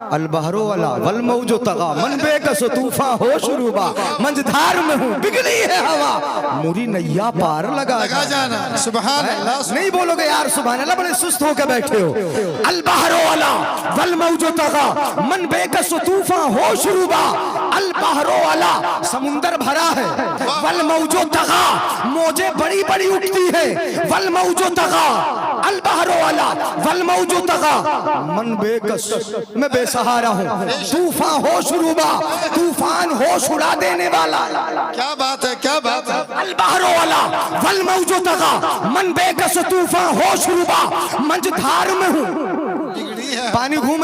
अल बहरो वाला वल मौजो तगा मन बेकस तूफा हो शुरूबा मंझधार में हूँ बिगड़ी है हवा मुरी नैया पार लगा जाना। सुभान अल्लाह। नहीं बोलोगे यार सुभान अल्लाह, बड़े सुस्त होकर बैठे हो। अल बहरो वाला वल मौजो तगा मन बेकस तूफा हो शुरूबा अल बहरो वाला समुंदर भरा है, वल मौजो तगा मौजे बड़ी बड़ी उठती है, वल मौजो तगा अल बहरो वाला वल मौजो तगा मन बेकस मैं बेसहारा हूँ, तूफान हो शुरूबा तूफान होश उड़ा देने वाला। क्या बात है, क्या बात है। अल बहरो वाला वल मौजो तगा मन बेकस तूफान हो शुरूबा मंझधार में हूँ, पानी घूम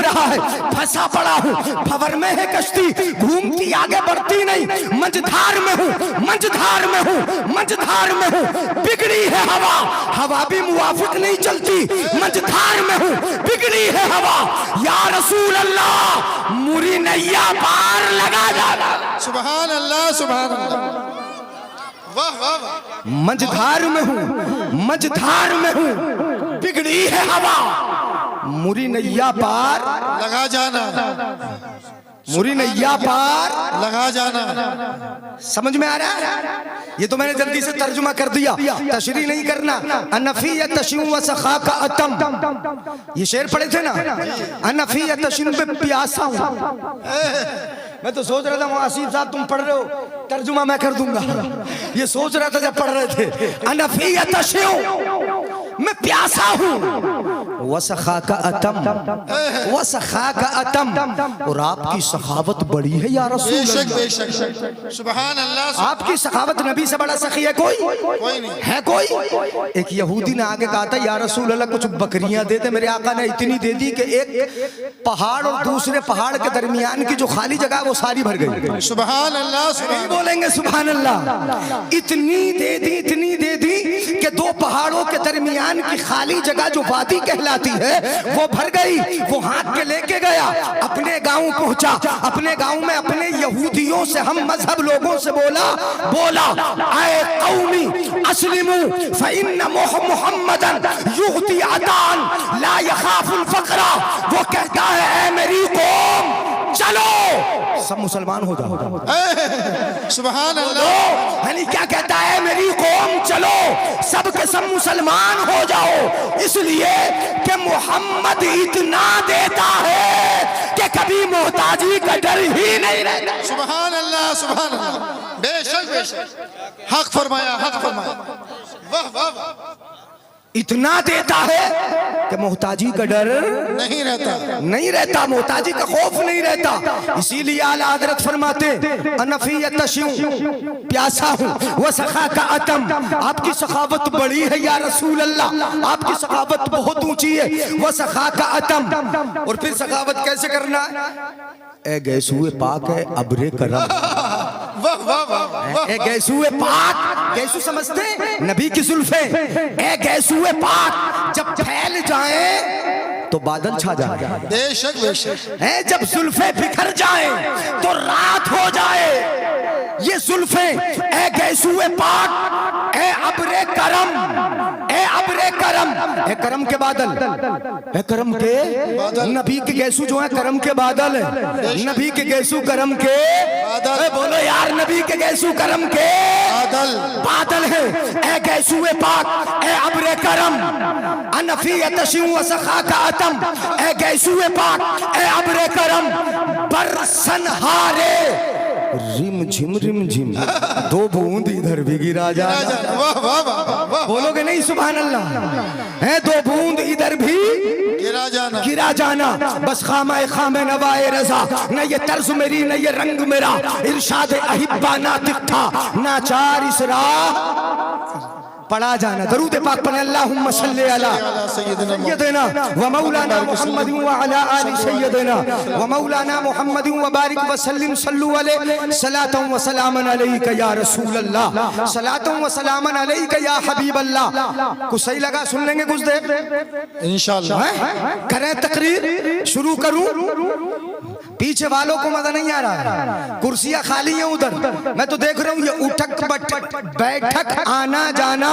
रहा है, फंसा पड़ा हूँ, भंवर में है कश्ती घूमती आगे बढ़ती नहीं, मंझधार में हूँ, मंझधार में हूँ, मंझधार में हूँ, बिगड़ी है हवा, हवा भी मुवाफिक नहीं चलती, मंझधार में हूँ, बिगड़ी है हवा, या रसूल अल्लाह मुरी नैया पार लगा जाना। सुभान अल्लाह, सुभान अल्लाह। वाह वाह वाह। मंझधार में हूँ, मंझधार में हूँ, बिगड़ी है हवा, मुरी नैया पार लगा जाना, मुरी नैया पार लगा जाना। समझ में आ रहा है? ये तो मैंने जल्दी से तर्जुमा कर दिया, तशरीह नहीं करना। अनफी तशू व सखा का अतम, ये शेर पढ़े थे ना, अनफी तशू पे प्यासा हूँ। मैं तो सोच रहा था मुआसिफ साहब तुम पढ़ रहे हो, तर्जुमा मैं कर दूंगा, ये सोच रहा था जब पढ़ रहे थे। अनफी तशू मैं प्यासा हूँ, वसखा का अतम, वसखा का अतम, और आपकी सखावत बड़ी है या रसूल अल्लाह। बेशक सुभान अल्लाह। आपकी सखावत नबी से बड़ा सखी है कोई नहीं है कोई। एक यहूदी ने आगे कहा था या रसूल अल्लाह कुछ बकरियां दे दे, मेरे आका ने इतनी दे दी कि एक पहाड़ और दूसरे पहाड़ के दरमियान की जो खाली जगह वो सारी भर गई। सुभान अल्लाह, नहीं बोलेंगे सुभान अल्लाह। इतनी दे दी, इतनी दे दी कि दो पहाड़ों के दरमियान की खाली जगह जो वादी कहलाती है वो भर गई। वो हाथ के लेके गया, अपने गांव पहुंचा, अपने गांव में अपने यहूदियों से, हम मजहब लोगों से बोला आए कौमी अस्लिमू फइन्न मुहम्मदन युगती अतान ला यखाफुल फकरा। वो कहता है ऐ मेरी कौम चलो सब मुसलमान हो जाओ। सुभान अल्लाह। यानी क्या कहता है, मेरी कौम चलो सब के सब मुसलमान हो जाओ, इसलिए कि मोहम्मद इतना देता है कि कभी मोहताजी का डर ही नहीं रहता। सुभान अल्लाह, सुभान अल्लाह। बेशक बेशक, हक फरमाया, हक फरमाया। वाह वाह वाह। इतना देता है कि मोहताजी का डर नहीं रहता, नहीं रहता, मोहताजी का खौफ नहीं रहता। इसीलिए आला हजरत फरमाते अनफियत तशू प्यासा हूँ, वह सखा का अतम, आपकी सखावत बड़ी है या रसूल अल्लाह, आपकी सखावत बहुत ऊंची है, वह सखा का अतम। और फिर सखावत कैसे करना है, ए गैसूए पाक है अबरे करम, ए गैसूए पाक, गैसू समझते नबी की जुल्फे, ए गैसूए पाक जब फैल जाए तो बादल छा जाए। बेशक बेशक। है जब जुल्फे बिखर जाए तो रात हो जाए। ये जुल्फे ए गैसूए पाक, ए अबरे करम, ए अबरे करम, ए करम के बादल, ए करम के बादल, नबी के गैसू जो है करम के बादल है, नबी के गैसू करम के बादल। बोलो यार, नबी के गैसू करम के बादल, बादल है। ए गैसूए पाक, ए अबरे करम, अनफियत तशू व सखा का अतम, ए गैसूए पाक, ए अबरे करम, बरसन हारे रिम झिम, दो बूंद इधर भी गिरा जाना। वाह वाह वाह। बोलोगे नहीं सुभान अल्लाह? है दो बूंद इधर भी गिरा जाना। बस खामे नवाए रजा, न ये तर्ज मेरी न ये रंग मेरा, इरशाद अहिब्बा नातिक था नाचार इसरा पढ़ा जाना। दरूद पाक पढ़े अल्लाहुम्मा सल्ली अला सय्यदिना व मौलाना मुहम्मद व अला आलि सय्यदिना व मौलाना मुहम्मद व बारिक व सल्लिम सल्लु अलैहि सलातन व सलामन अलैका या रसूल अल्लाह, सलातन व सलामन अलैका या हबीब अल्लाह। कुछ सही लगा, सुन लेंगे कुछ देर इंशाअल्लाह। करें तकरीर, शुरू करूं? पीछे वालों को मजा नहीं आ रहा है, कुर्सियां खाली हैं उधर, मैं तो देख रहा हूँ ये उठक बैठक आना जाना,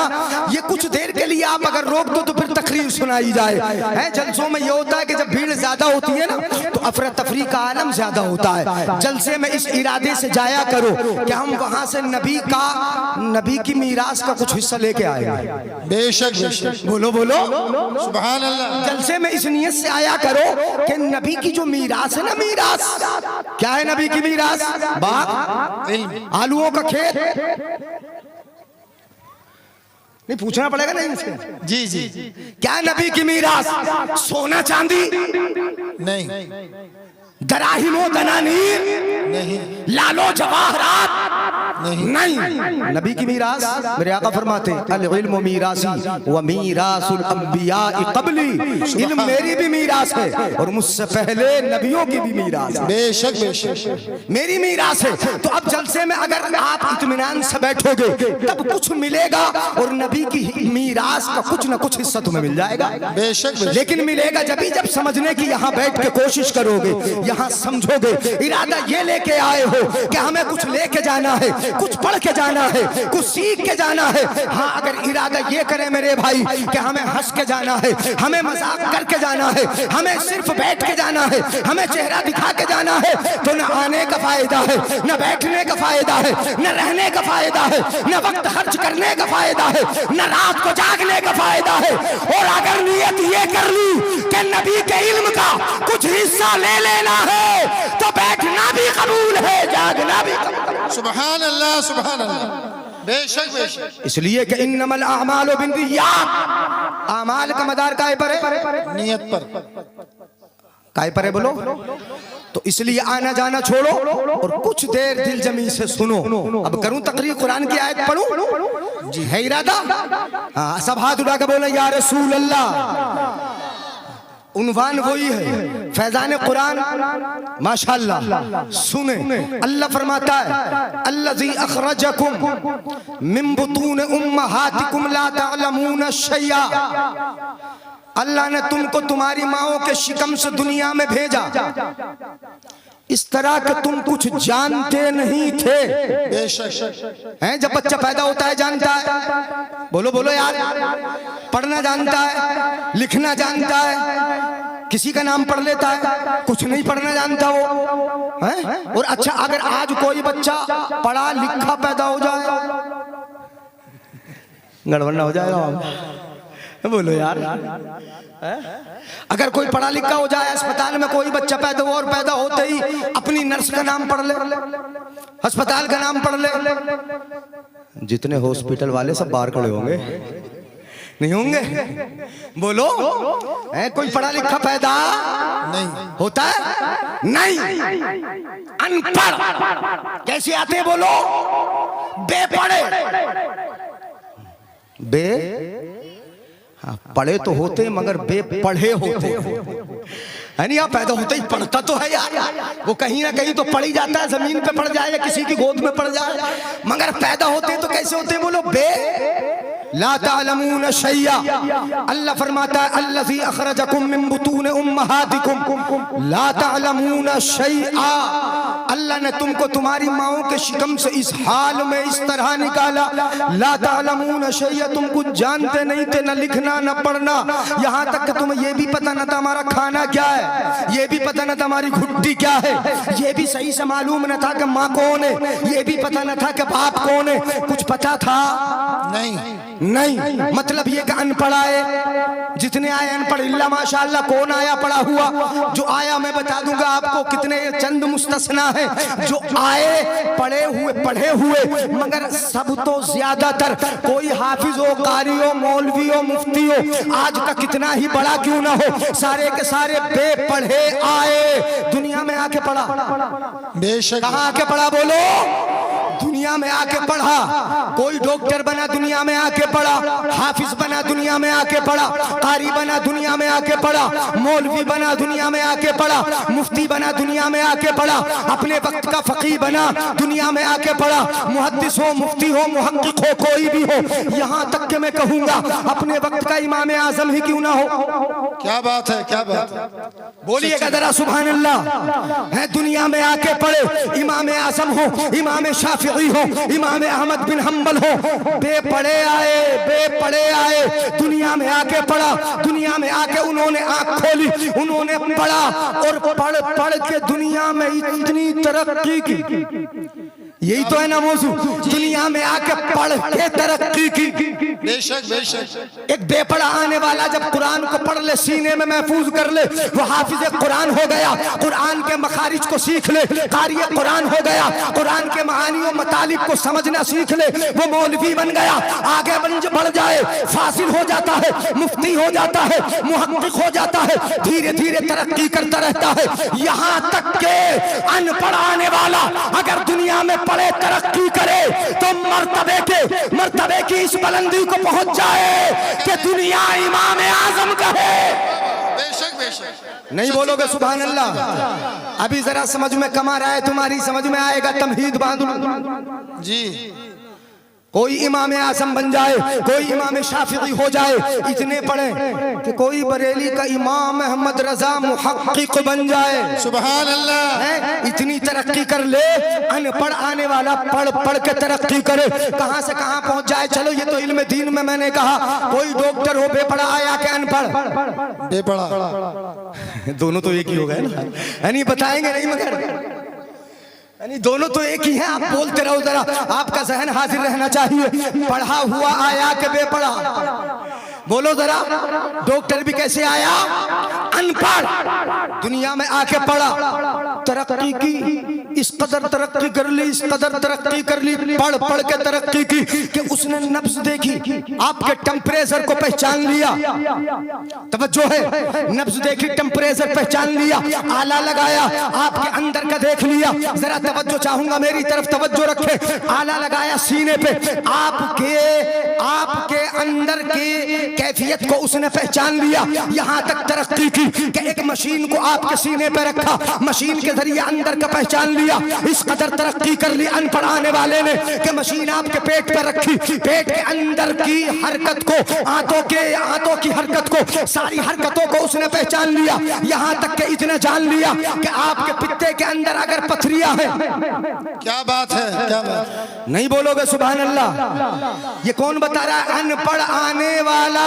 ये कुछ देर के लिए आप अगर रोक दो तो फिर तकरीर सुनाई जाए है। जलसों में ये होता है कि जब भीड़ ज्यादा होती है ना तो अफरा तफरी का आलम ज्यादा होता है। जलसे में इस इरादे से जाया करो कि हम वहां से नबी की मीरास का कुछ हिस्सा लेके आए। बेशक बेशक, बोलो बोलो सुभान अल्लाह। जलसे में इस नियत से आया करो कि नबी की जो मीरास है ना, मीरास क्या है नबी की मीरास? बाग, आलूओं का खेत, नहीं पूछना पड़ेगा नहीं इसके? जी जी। क्या नबी की मीरास? सोना चांदी नहीं, दराहिमो दनानीर नहीं, लालो जवाहरात नहीं, नबी की मीरास मेरे आका फरमाते अल इल्मु मीरासी व मीरासुल अंबिया क़ब्ली, इल्म मेरी भी मीरास है और मुझसे पहले नबियों की भी मीरास है। बेशक बेशक, मेरी मीरास है। तो अब जलसे में अगर आप इत्मीनान से बैठोगे तब कुछ मिलेगा और नबी की मीरास का कुछ न कुछ हिस्सा तुम्हें मिल जाएगा। बेशक, लेकिन मिलेगा जब समझने की यहाँ बैठ के कोशिश करोगे, यहाँ समझोगे, इरादा ये लेके आए हो कि हमें कुछ लेके जाना है, कुछ पढ़ के जाना है, कुछ सीख के जाना है। हाँ, अगर इरादा ये करे मेरे भाई कि हमें हंस के जाना है, हमें मजाक करके जाना है, हमें सिर्फ बैठ के जाना है, हमें चेहरा दिखा के जाना है, तो न आने का फायदा है, न बैठने का फायदा है, न रहने का फायदा है, न वक्त खर्च करने का फायदा है, न रात को जागने का फायदा है। और अगर नियत ये कर ली कि नबी के इल्म का कुछ हिस्सा ले लेना है तो बैठना भी कबूल है, जागना भी कबूल है। सुभान अल्लाह, सुभान अल्लाह। बेशक बेशक, इसलिए कि इन्नमल अमालु बिन्नियात, अमाल का मदार काहे पर है? नियत पर। काहे पर है बोलो? तो इसलिए आना जाना छोड़ो और कुछ देर दिल जमी से सुनो। अब करूं तकरीर, कुरान की आयत पढ़ूं? जी है इरादा? हाँ, सब हाथ उठा के बोले या रसूल अल्लाह। उन्वान वही है, फैजान कुरान माशाअल्लाह। सुने, अल्लाह फरमाता है अल्लज़ी अखरजकुम मिन बुतून उम्महातिकुम ला तअलमून शैया, अल्लाह ने तुमको तुम्हारी माओं के शिकम से दुनिया में भेजा इस तरह कि तुम कुछ जानते नहीं थे। बेशक हैं, जब बच्चा पैदा होता है जानता है, बोलो बोलो यार, पढ़ना जानता है, लिखना जानता है, किसी का नाम पढ़ लेता है, कुछ नहीं पढ़ना जानता वो है। और अच्छा, अगर आज कोई बच्चा पढ़ा लिखा पैदा हो जाए, गड़बड़ ना हो जाएगा? बोलो यार, अगर कोई पढ़ा लिखा हो जाए, अस्पताल में कोई बच्चा पैदा हो और पैदा होते ही अपनी नर्स का नाम पढ़ ले, अस्पताल का नाम पढ़ ले, जितने हॉस्पिटल वाले सब बाहर खड़े होंगे, नहीं होंगे? बोलो, है कोई पढ़ा लिखा पैदा नहीं होता है? नहीं, अनपढ़ कैसे आते? बोलो, बेपढ़े। हाँ, पढ़े तो होते मगर बेपढ़े होते है नहीं। आप पैदा होते ही पढ़ता तो है यार, वो कहीं ना कहीं तो पढ़ ही जाता है, जमीन पे पड़ जाए या किसी की गोद में पड़ जाए, मगर पैदा होते तो कैसे होते? बोलो, ला तालमून शैया। अल्लाह फरमाता है अल्लज़ी अखरजकुम मिन बुतून उम्महातिकुम ला तालमून शैआ, अल्लाह ने तुमको तुम्हारी माओं के शिकम से इस हाल में इस तरह निकाला, ला तालमून शैया, तुम कुछ जानते नहीं थे, न लिखना न पढ़ना, यहाँ तक कि तुम्हें ये भी पता न था हमारा खाना क्या है, ये भी पता न था हमारी घुट्टी क्या है, ये भी सही से मालूम न था कि माँ कौन है, ये भी पता न था कि बाप कौन है, कुछ पता था? नहीं। मतलब ये कि अनपढ़ आए, जितने आए अनपढ़ इल्ला माशाअल्लाह, कौन आया पढ़ा हुआ? जो आया मैं बता दूंगा आपको, कितने चंद मुस्तस्ना है जो आए पढ़े हुए, मगर सब तो ज्यादातर कोई हाफिज हो, कारी हो, मौलवी हो, मुफ्ती हो, आज का कितना ही बड़ा क्यों ना हो, सारे के सारे बेपढ़े आए, दुनिया में आके पढ़ा। बेशक, कहाँ आके पढ़ा? बोलो, दुनिया में आके पढ़ा, कोई डॉक्टर बना दुनिया में आके पढ़ा, हाफिज बना दुनिया में आके पढ़ा, कारी बना दुनिया में आके पढ़ा, मौलवी बना दुनिया में आके पढ़ा, मुफ्ती बना दुनिया में आके पढ़ा, अपने वक्त का फकीह बना दुनिया में आके पढ़ा, मुहद्दिस हो, मुफ्ती हो, मुहक्किक हो, कोई भी हो, यहाँ तक कि मैं कहूँगा अपने वक्त का इमाम आजम ही क्यों ना हो। क्या बात है, क्या बात है, बोलिएगा जरा सुभान अल्लाह। है दुनिया में आके पढ़े, इमाम आजम हो, इमाम शाफिई हो, इमाम अहमद बिन हम्बल हो, बेपढ़े आए दुनिया में आके पढ़ा, दुनिया में आके उन्होंने आंख खोली, उन्होंने पढ़ा और पढ़ पढ़ के दुनिया में इतनी तरक्की की। यही तो है ना मौजू, दुनिया में आके पढ़ के तरक्की की। बेशक बेशक। एक बेपढ़ा आने वाला जब कुरान को पढ़ ले, सीने में महफूज कर ले, वो हाफिज कुरान हो गया, कुरान के मखारिज को सीख ले, कारी कुरान हो गया, कुरान के महानियों मतालिब को समझना सीख ले, वो मौलवी बन गया, आगे बढ़ जाए, फासिल हो जाता है, मुफ्ती हो जाता है, मुहक्किक हो जाता है, धीरे धीरे तरक्की करता रहता है। यहाँ तक के अनपढ़ आने वाला अगर दुनिया में पढ़े, तरक्की करे तो मर्तबे की इस बुलंदी को पहुंच जाए कि दुनिया इमाम आजम कहे। बेशक बेशक। नहीं बोलोगे सुभान अल्लाह? अभी जरा समझ में कम आ रहा है, तुम्हारी समझ में आएगा तमहीद बांधू जी। कोई इमाम आजम बन जाए, कोई इमाम शाफिई हो जाए, इतने पढ़े कि कोई बरेली का इमाम अहमद रजा मुहक्किक बन जाए, सुभान अल्लाह, इतनी तरक्की कर ले। अनपढ़ आने वाला पढ़ पढ़ के तरक्की करे, कहां से कहां पहुंच जाए। चलो ये तो इल्म दीन में मैंने कहा, कोई डॉक्टर हो बेपढ़ा आया के अनपढ़ बेपढ़ा, दोनों तो एक ही हो गए ना, यानी बताएंगे नहीं मगर यानी दोनों तो एक ही है। आप बोलते रहो, जरा आपका जहन हाजिर रहना चाहिए। पढ़ा हुआ आया के बेपढ़ा, बोलो जरा। डॉक्टर भी कैसे आया? अनपढ़, दुनिया में आके पढ़ा, तरक्की की, इस कदर तरक्की कर ली, इस कदर तरक्की कर ली, पढ़ पढ़ के तरक्की की कि उसने नब्ज देखी, आपके टेम्परेचर को पहचान लिया। तवज्जो है, नब्ज देखी, टेम्परेचर पहचान लिया, आला लगाया, आपके अंदर का देख लिया। जरा तवज्जो चाहूंगा, मेरी तरफ तवज्जो रखे। आला लगाया सीने पे, आपके अंदर की कैफियत को उसने पहचान लिया। यहाँ तक तरक्की की कि एक मशीन को आपके सीने पे रखा, मशीन के जरिए अंदर का पहचान लिया। इस कदर तरक्की कर ली अनपढ़ आने वाले ने कि मशीन आपके पेट पे रखी, पेट के अंदर की हरकत को, आंतों की हरकत को, सारी हरकतों को उसने पहचान लिया। यहाँ तक कि इतना जान लिया कि आपके पित्ते के अंदर अगर पथरियां हैं। क्या बात है, क्या बात। नहीं बोलोगे सुभान अल्लाह? ये कौन बता रहा है? अनपढ़ आने वाला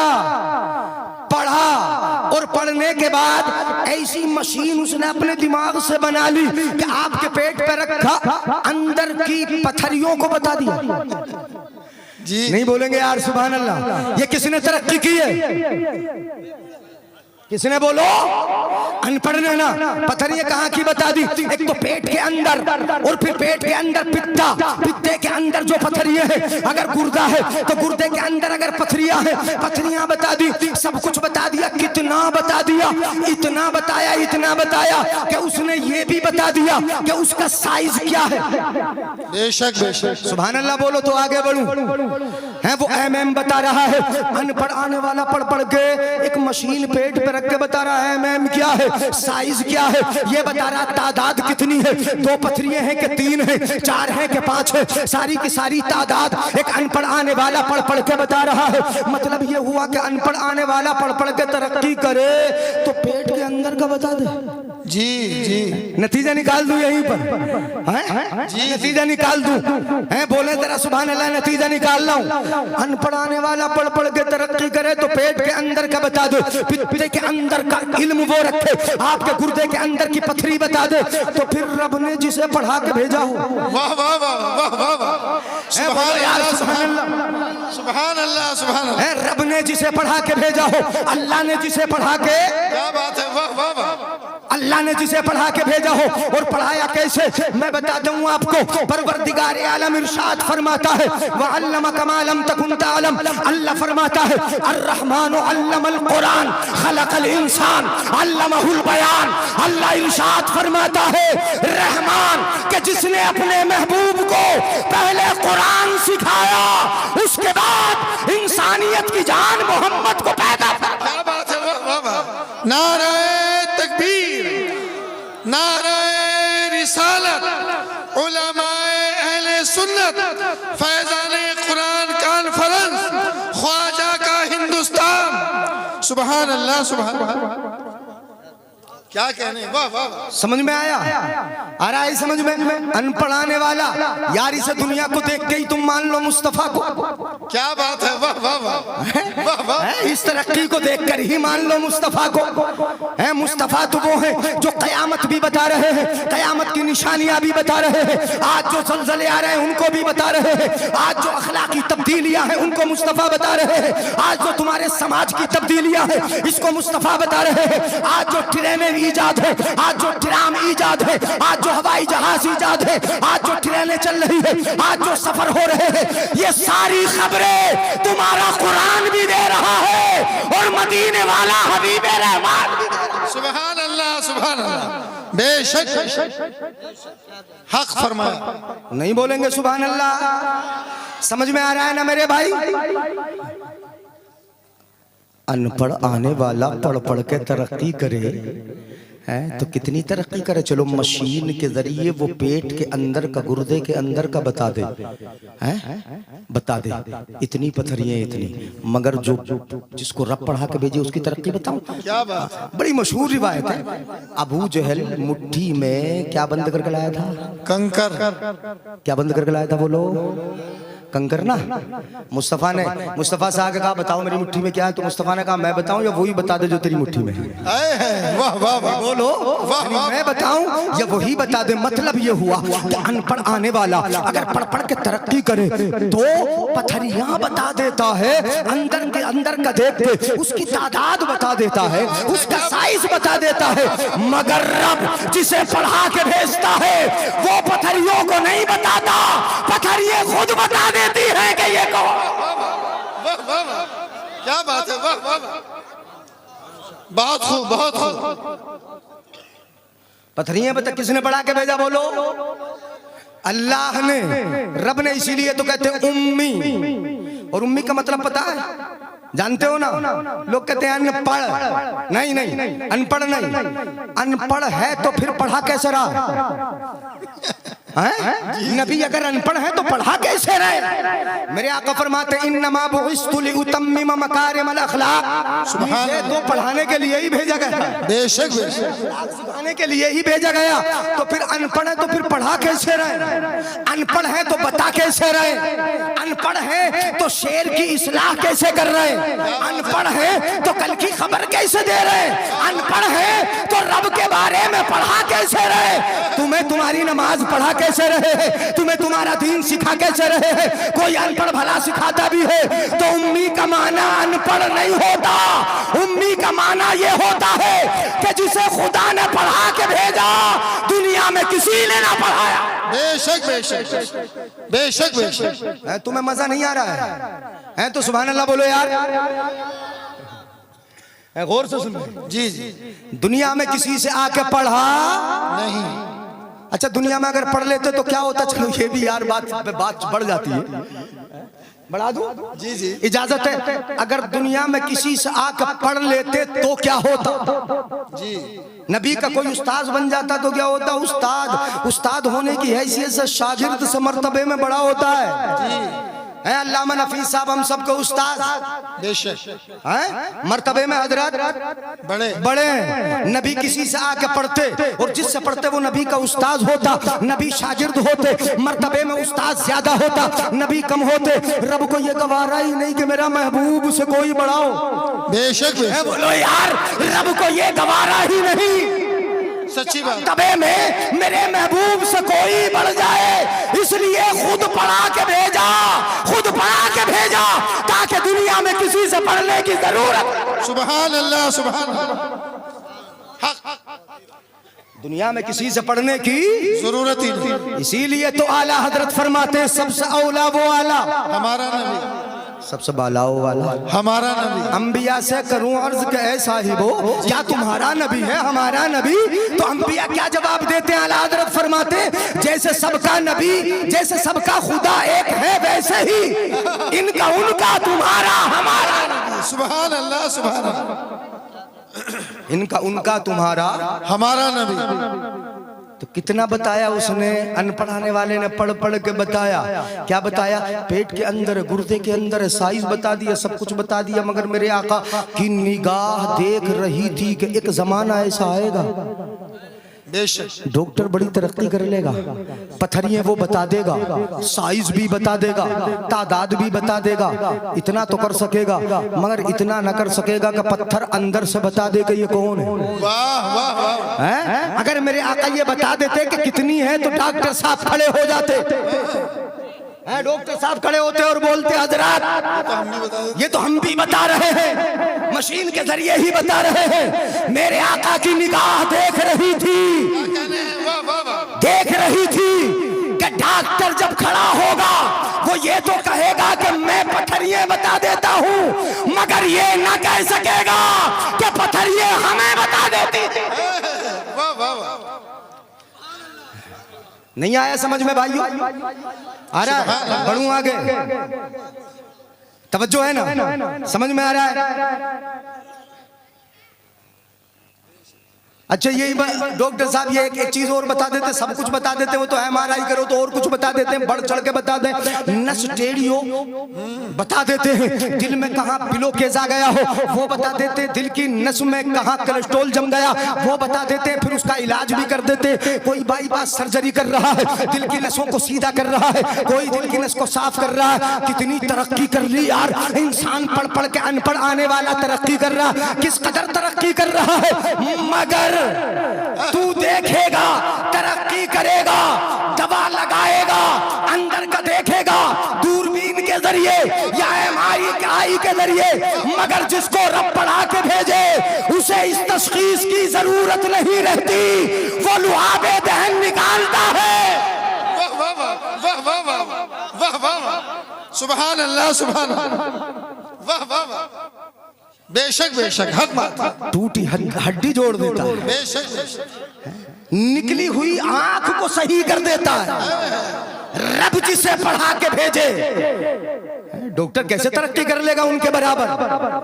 पढ़ा और पढ़ने के बाद ऐसी मशीन उसने अपने दिमाग से बना ली कि आपके पेट पे रखा, अंदर की पथरियों को बता दिया। जी नहीं बोलेंगे यार सुभान अल्लाह? ये किसने तरक्की की है? किसने? बोलो। अनपढ़ ने ना पथरियां कहाँ की बता दी। एक तो पेट के अंदर, और फिर पेट के अंदर पित्ते के अंदर जो पथरियां हैं, अगर गुर्दा है तो गुर्दे के अंदर अगर पथरियां हैं, पथरियां बता दी, सब कुछ बता दिया। कितना बता दिया? इतना बताया कि उसने ये भी बता दिया कि उसका साइज क्या है। बेशक बेशक। सुभान अल्लाह बोलो तो आगे बढ़ूं। है वो MM बता रहा है। अनपढ़ आने वाला पढ़ पढ़ के एक मशीन पेट पे रख के बता रहा है MM क्या है, साइज क्या है, ये बता रहा तादाद कितनी है, 2 पथरियां हैं कि 3 है, 4 है कि 5 है, सारी की सारी तादाद एक अनपढ़ आने वाला पढ़ पढ़ के बता रहा है। मतलब ये हुआ कि अनपढ़ आने वाला पढ़ पढ़ के तरक्की करे तो पेट के अंदर का बता दे। जी जी। नतीजा निकाल दूं यहीं पर? हैं जी, नतीजा निकाल दूं? हैं बोले जरा सुभान अल्लाह, नतीजा निकाल लाऊं। अनपढ़ आने वाला पढ़ पढ़ के तरक्की करे तो पेट के अंदर का बता दे, पित्ते के अंदर का इल्म वो रखे, आपके गुर्दे के अंदर की पथरी बता दे, तो फिर रब ने जिसे पढ़ा के भेजा हो। वाह वाह वाह वाह वाह, सुभान अल्लाह सुभान अल्लाह सुभान अल्लाह। रब ने जिसे पढ़ा के भेजा हो, अल्लाह ने जिसे पढ़ा के, क्या बात है, वाह वाह वाह। अल्लाह ने जिसे पढ़ा के भेजा हो। और पढ़ाया कैसे मैं बता दूं आपको। परवरदिगार आलम इरशाद फरमाता है, वअल्लम कमा लम तकुन तालम। अल्लाह फरमाता है, अर्रहमान अल्लमल कुरान खलकल इंसान अल्लमहुल बयान। अल्लाह इरशाद फरमाता है, रहमान के जिसने अपने महबूब को पहले कुरान सिखाया, उसके बाद इंसानियत की जान मोहम्मद को पैदा किया। क्या बात है, वाह वाह वाह। नारे तकबीर, नारे रिसालत, उलमाए अहले सुन्नत, फैजाने कुरान कॉन्फ्रेंस, ख्वाजा का हिंदुस्तान। सुभान अल्लाह, सुभान अल्लाह। क्या कहने, वाह वाह वाह। समझ में आया? आ रहा है समझ में? अनपढ़ाने वाला यार, इसे दुनिया को देख के ही तुम मान लो मुस्तफा को। क्या बात है, वाह वाह वाह वाह वाह। इस तरक्की को देखकर ही मान लो मुस्तफा को। है मुस्तफा तो वो है जो कयामत भी बता रहे हैं, कयामत की निशानियां भी बता रहे हैं, आज जो ज़लज़ले आ रहे हैं उनको भी बता रहे हैं, आज जो अखलाकी तब्दीलियां हैं उनको मुस्तफा बता रहे हैं, आज जो तुम्हारे समाज की तब्दीलियां हैं इसको मुस्तफा बता रहे हैं, आज जो ट्रेनें ईजाद है, आज जो ट्राम ईजाद है, आज जो हवाई जहाज ईजाद है, आज जो ट्रेनें चल रही है, आज जो सफर हो रहे हैं, ये सारी खबरें तुम्हारा कुरान भी दे रहा है और मदीने वाला हबीबे रहमान भी दे रहा है। सुभान अल्लाह, सुभान अल्लाह। बेशक हक फरमाया। नहीं बोलेंगे सुभान अल्लाह? समझ में आ रहा है ना मेरे भाई? अनपढ़ आने वाला पढ़ पढ़ के तरक्की करे है तो कितनी तरक्की करे। चलो मशीन के जरिए वो पेट के अंदर का, गुर्दे के अंदर का बता दे, हैं बता दे, इतनी पथरियां इतनी, मगर जो जिसको रब पढ़ा के भेजे उसकी तरक्की बताऊं? क्या बात। बड़ी मशहूर रिवायत है, अबू जहल मुट्ठी में क्या बंद करके लाया था? कंकर। क्या बंद करके लाया था बोलो? कंकर ना। मुस्तफा ने, मुस्तफा से आगे कहा बताओ मेरी मुट्ठी में क्या है, तो मुस्तफा ने कहा मैं बताऊं या वही बता दे जो तेरी मुट्ठी में है? वाह वाह वाह। बोलो मैं बताऊं या वही बता दे। मतलब ये हुआ कि अनपढ़ आने वाला अगर पढ़ पढ़ के तरक्की करे तो पथरियां बता देता है, अंदर के अंदर का देख दे उसकी तादाद बता देता है, उसका साइज बता देता है, मगर रब जिसे पढ़ा के भेजता है वो पथरियों को नहीं बताता, पथरियां खुद बता देती है कि ये कौन। वाह वाह वाह। क्या बात है, वाह वाह वाह। बहुत खूब, बहुत खूब। पथरियां बता किसने पढ़ा के भेजा बोलो? अल्लाह ने, रब ने। इसीलिए तो कहते हैं उम्मी। और उम्मी का मतलब पता है, जानते हो ना? लोग कहते हैं अनपढ़। नहीं नहीं, अनपढ़ नहीं, अनपढ़ है तो फिर पढ़ा कैसे रहा? नबी अगर अनपढ़ है तो पढ़ा कैसे रहे? मेरे आका फरमाते इन्नमा बुइस्तु लिउतम्मिम मकारिमल अखलाक। मुझे तो पढ़ाने के लिए ही भेजा गया। बेशक सिखाने के लिए ही भेजा गया। तो फिर अनपढ़ है तो फिर पढ़ा कैसे रहे? अनपढ़ है तो बता कैसे रहे? अनपढ़ है तो शेर की इस्लाह कैसे कर रहे? अनपढ़ है तो कल की खबर कैसे दे रहे? अनपढ़ है तो रब के बारे में पढ़ा कैसे रहे? तुम्हें तुम्हारी नमाज पढ़ा कैसे रहे? तुम्हें तुम्हारा दीन सिखा कैसे रहे? कोई अनपढ़ भला सिखाता भी है तो उम्मी का माना अनपढ़ नहीं होता। उम्मी का माना ये होता है कि जिसे खुदा ने पढ़ा के भेजा दुनिया में किसी ने ना पढ़ाया। बेशक बेशक बेशक बेशक। तुम्हें मजा नहीं आ रहा है तो सुभान अल्लाह बोलो यार। गौर से सुनो। जी जी। दुनिया में किसी से आके पढ़ा नहीं। अच्छा दुनिया में अगर पढ़ लेते तो क्या होता? चलो ये भी यार बात बढ़ जाती है, बढ़ा दूं? जी जी इजाजत है। अगर दुनिया में किसी से आकर पढ़ लेते तो क्या होता? जी। नबी का कोई उस्ताद बन जाता तो क्या होता? उस्ताद होने की हैसियत से शागिर्द से मर्तबे में बड़ा होता है। अल्लामा नफीस साहब हम सबको उस्ताद, बेशक मर्तबे में हजरत बड़े नबी किसी से आके पढ़ते और जिससे पढ़ते वो नबी का उस्ताद होता, नबी शागिर्द होते, मर्तबे में उस्ताद ज्यादा होता, नबी कम होते। रब को ये गवारा ही नहीं कि मेरा महबूब से कोई बढ़ाओ। बेशक बोलो यार, रब को ये गवारा ही नहीं सच्ची बात। तबे में मेरे महबूब से कोई बढ़ जाए, इसलिए खुद पढ़ा के भेजा ताकि दुनिया में किसी से पढ़ने की जरूरत। सुभान अल्लाह, सुभान अल्लाह। दुनिया में किसी से पढ़ने की जरूरत ही नहीं। इसीलिए तो आला हजरत फरमाते सबसे औला वो आला हमारा नबी सबसे बालाओ वाला हमारा नबी। अंबिया से करूं अर्ज के ऐ साहिबो, क्या तुम्हारा नबी है हमारा नबी? तो अंबिया क्या जवाब देते हैं? आला हज़रत फरमाते जैसे सबका नबी, जैसे सबका खुदा एक है, वैसे ही इनका उनका तुम्हारा हमारा नबी। सुभान अल्लाह, सुभान अल्लाह। इनका उनका तुम्हारा हमारा नबी। तो कितना बताया उसने? अनपढ़ाने वाले ने पढ़ पढ़ के बताया। क्या बताया? पेट के अंदर, गुर्दे के अंदर साइज बता दिया, सब कुछ बता दिया। मगर मेरे आका की निगाह देख रही थी कि एक जमाना ऐसा आएगा, बेशक डॉक्टर बड़ी तरक्की कर लेगा, पथरियां वो बता देगा, साइज भी बता देगा, तादाद भी बता देगा, इतना तो कर सकेगा। मगर इतना न कर सकेगा कि पत्थर अंदर से बता दे कि ये कौन है। वाह वाह वाह। हैं? अगर मेरे आका ये बता देते कि कितनी है तो डॉक्टर साहब खड़े हो जाते। डॉक्टर साहब खड़े होते और बोलते हजरात ये तो हम भी बता रहे हैं, मशीन के जरिए ही बता रहे हैं। मेरे आका की निगाह देख रही थी, देख रही थी कि डॉक्टर जब खड़ा होगा वो ये तो कहेगा कि मैं पथरियां बता देता हूं, मगर ये ना कह सकेगा कि पथरियां हमें बता देती थी। वाह वाह वाह। नहीं आया समझ में भाइयों? आ रहा है? बढ़ूं आगे, तवज्जो है ना? समझ में आ रहा है? अच्छा यही डॉक्टर साहब ये एक चीज और बता देते, सब कुछ बता देते। वो तो एमआरआई करो तो और कुछ बता देते हैं, बढ़ चढ़ के बता दे। नस टेढ़ियो बता देते हैं, दिल में कहाँ ब्लॉकेज आ गया हो वो बता देते, दिल की नस में कहाँ कोलेस्ट्रॉल जम गया वो बता देते, फिर उसका इलाज भी कर देते। कोई बाईपास सर्जरी कर रहा है, दिल की नसों को सीधा कर रहा है, कोई दिल की नस को साफ कर रहा है। कितनी तरक्की कर ली यार इंसान, पढ़ पढ़ के अनपढ़ आने वाला तरक्की कर रहा, किस कदर तरक्की कर रहा है। मगर तू देखेगा, तरक्की करेगा, दवा लगाएगा, अंदर का देखेगा दूरबीन के जरिए या एमआरआई के जरिए, मगर जिसको रब पढ़ा के भेजे उसे इस तशखीस की जरूरत नहीं रहती, वो लुआबे दहन निकालता है। वाह वाह वाह वाह वाह वाह वाह वाह। सुभान अल्लाह, सुभान अल्लाह। वाह वाह वाह। बेशक बेशक, हक बात। टूटी हड्डी जोड़ देता है, बेशक बेशक। निकली हुई आंख को सही कर देता है रब जिसे पढ़ा के भेजे। डॉक्टर कैसे तरक्की कर लेगा उनके बराबर?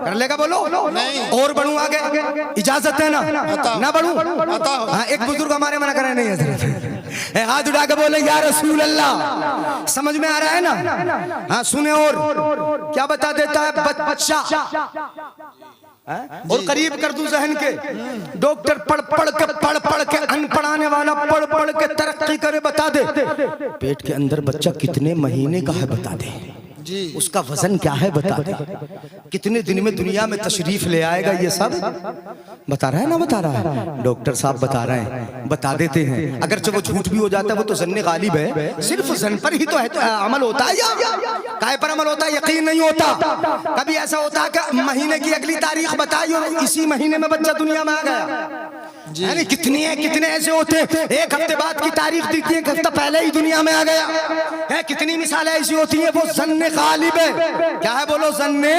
कर लेगा? बोलो नहीं। और बढ़ूं आगे? इजाजत है ना? ना बढ़ूं? हाँ, एक बुजुर्ग हमारे मना करे नहीं है, हाथ उठा के बोले या रसूल अल्लाह। समझ में आ रहा है ना? हाँ सुने। और क्या बता देता है? बच्चा और करीब कर दूं जहन के। डॉक्टर पढ़ पढ़ के अनपढ़ाने वाला पढ़ पढ़ के तरक्की करे बता दे, पेट के अंदर बच्चा कितने महीने का है बता दे, उसका वजन क्या है बता दे, कितने दिन में दुनिया में तशरीफ ले आएगा, ये सब बता रहा है ना? बता रहा है डॉक्टर साहब, बता रहे हैं, बता देते हैं। अगर चाहे वो झूठ भी हो जाता है वो तो जन्ने गालिब है, सिर्फ जन पर ही तो है, तो अमल होता है या काय पर अमल होता है? यकीन नहीं होता। कभी ऐसा होता है कि महीने की अगली तारीख बताई और इसी महीने में बच्चा दुनिया में आ गया। यानी कितने ऐसे होते हैं एक हफ्ते बाद की तारीख दी थी, एक हफ्ता पहले ही दुनिया में आ गया है। कितनी मिसालें ऐसी होती हैं, वो जन्ने गालिब है। क्या है? बोलो, जन्ने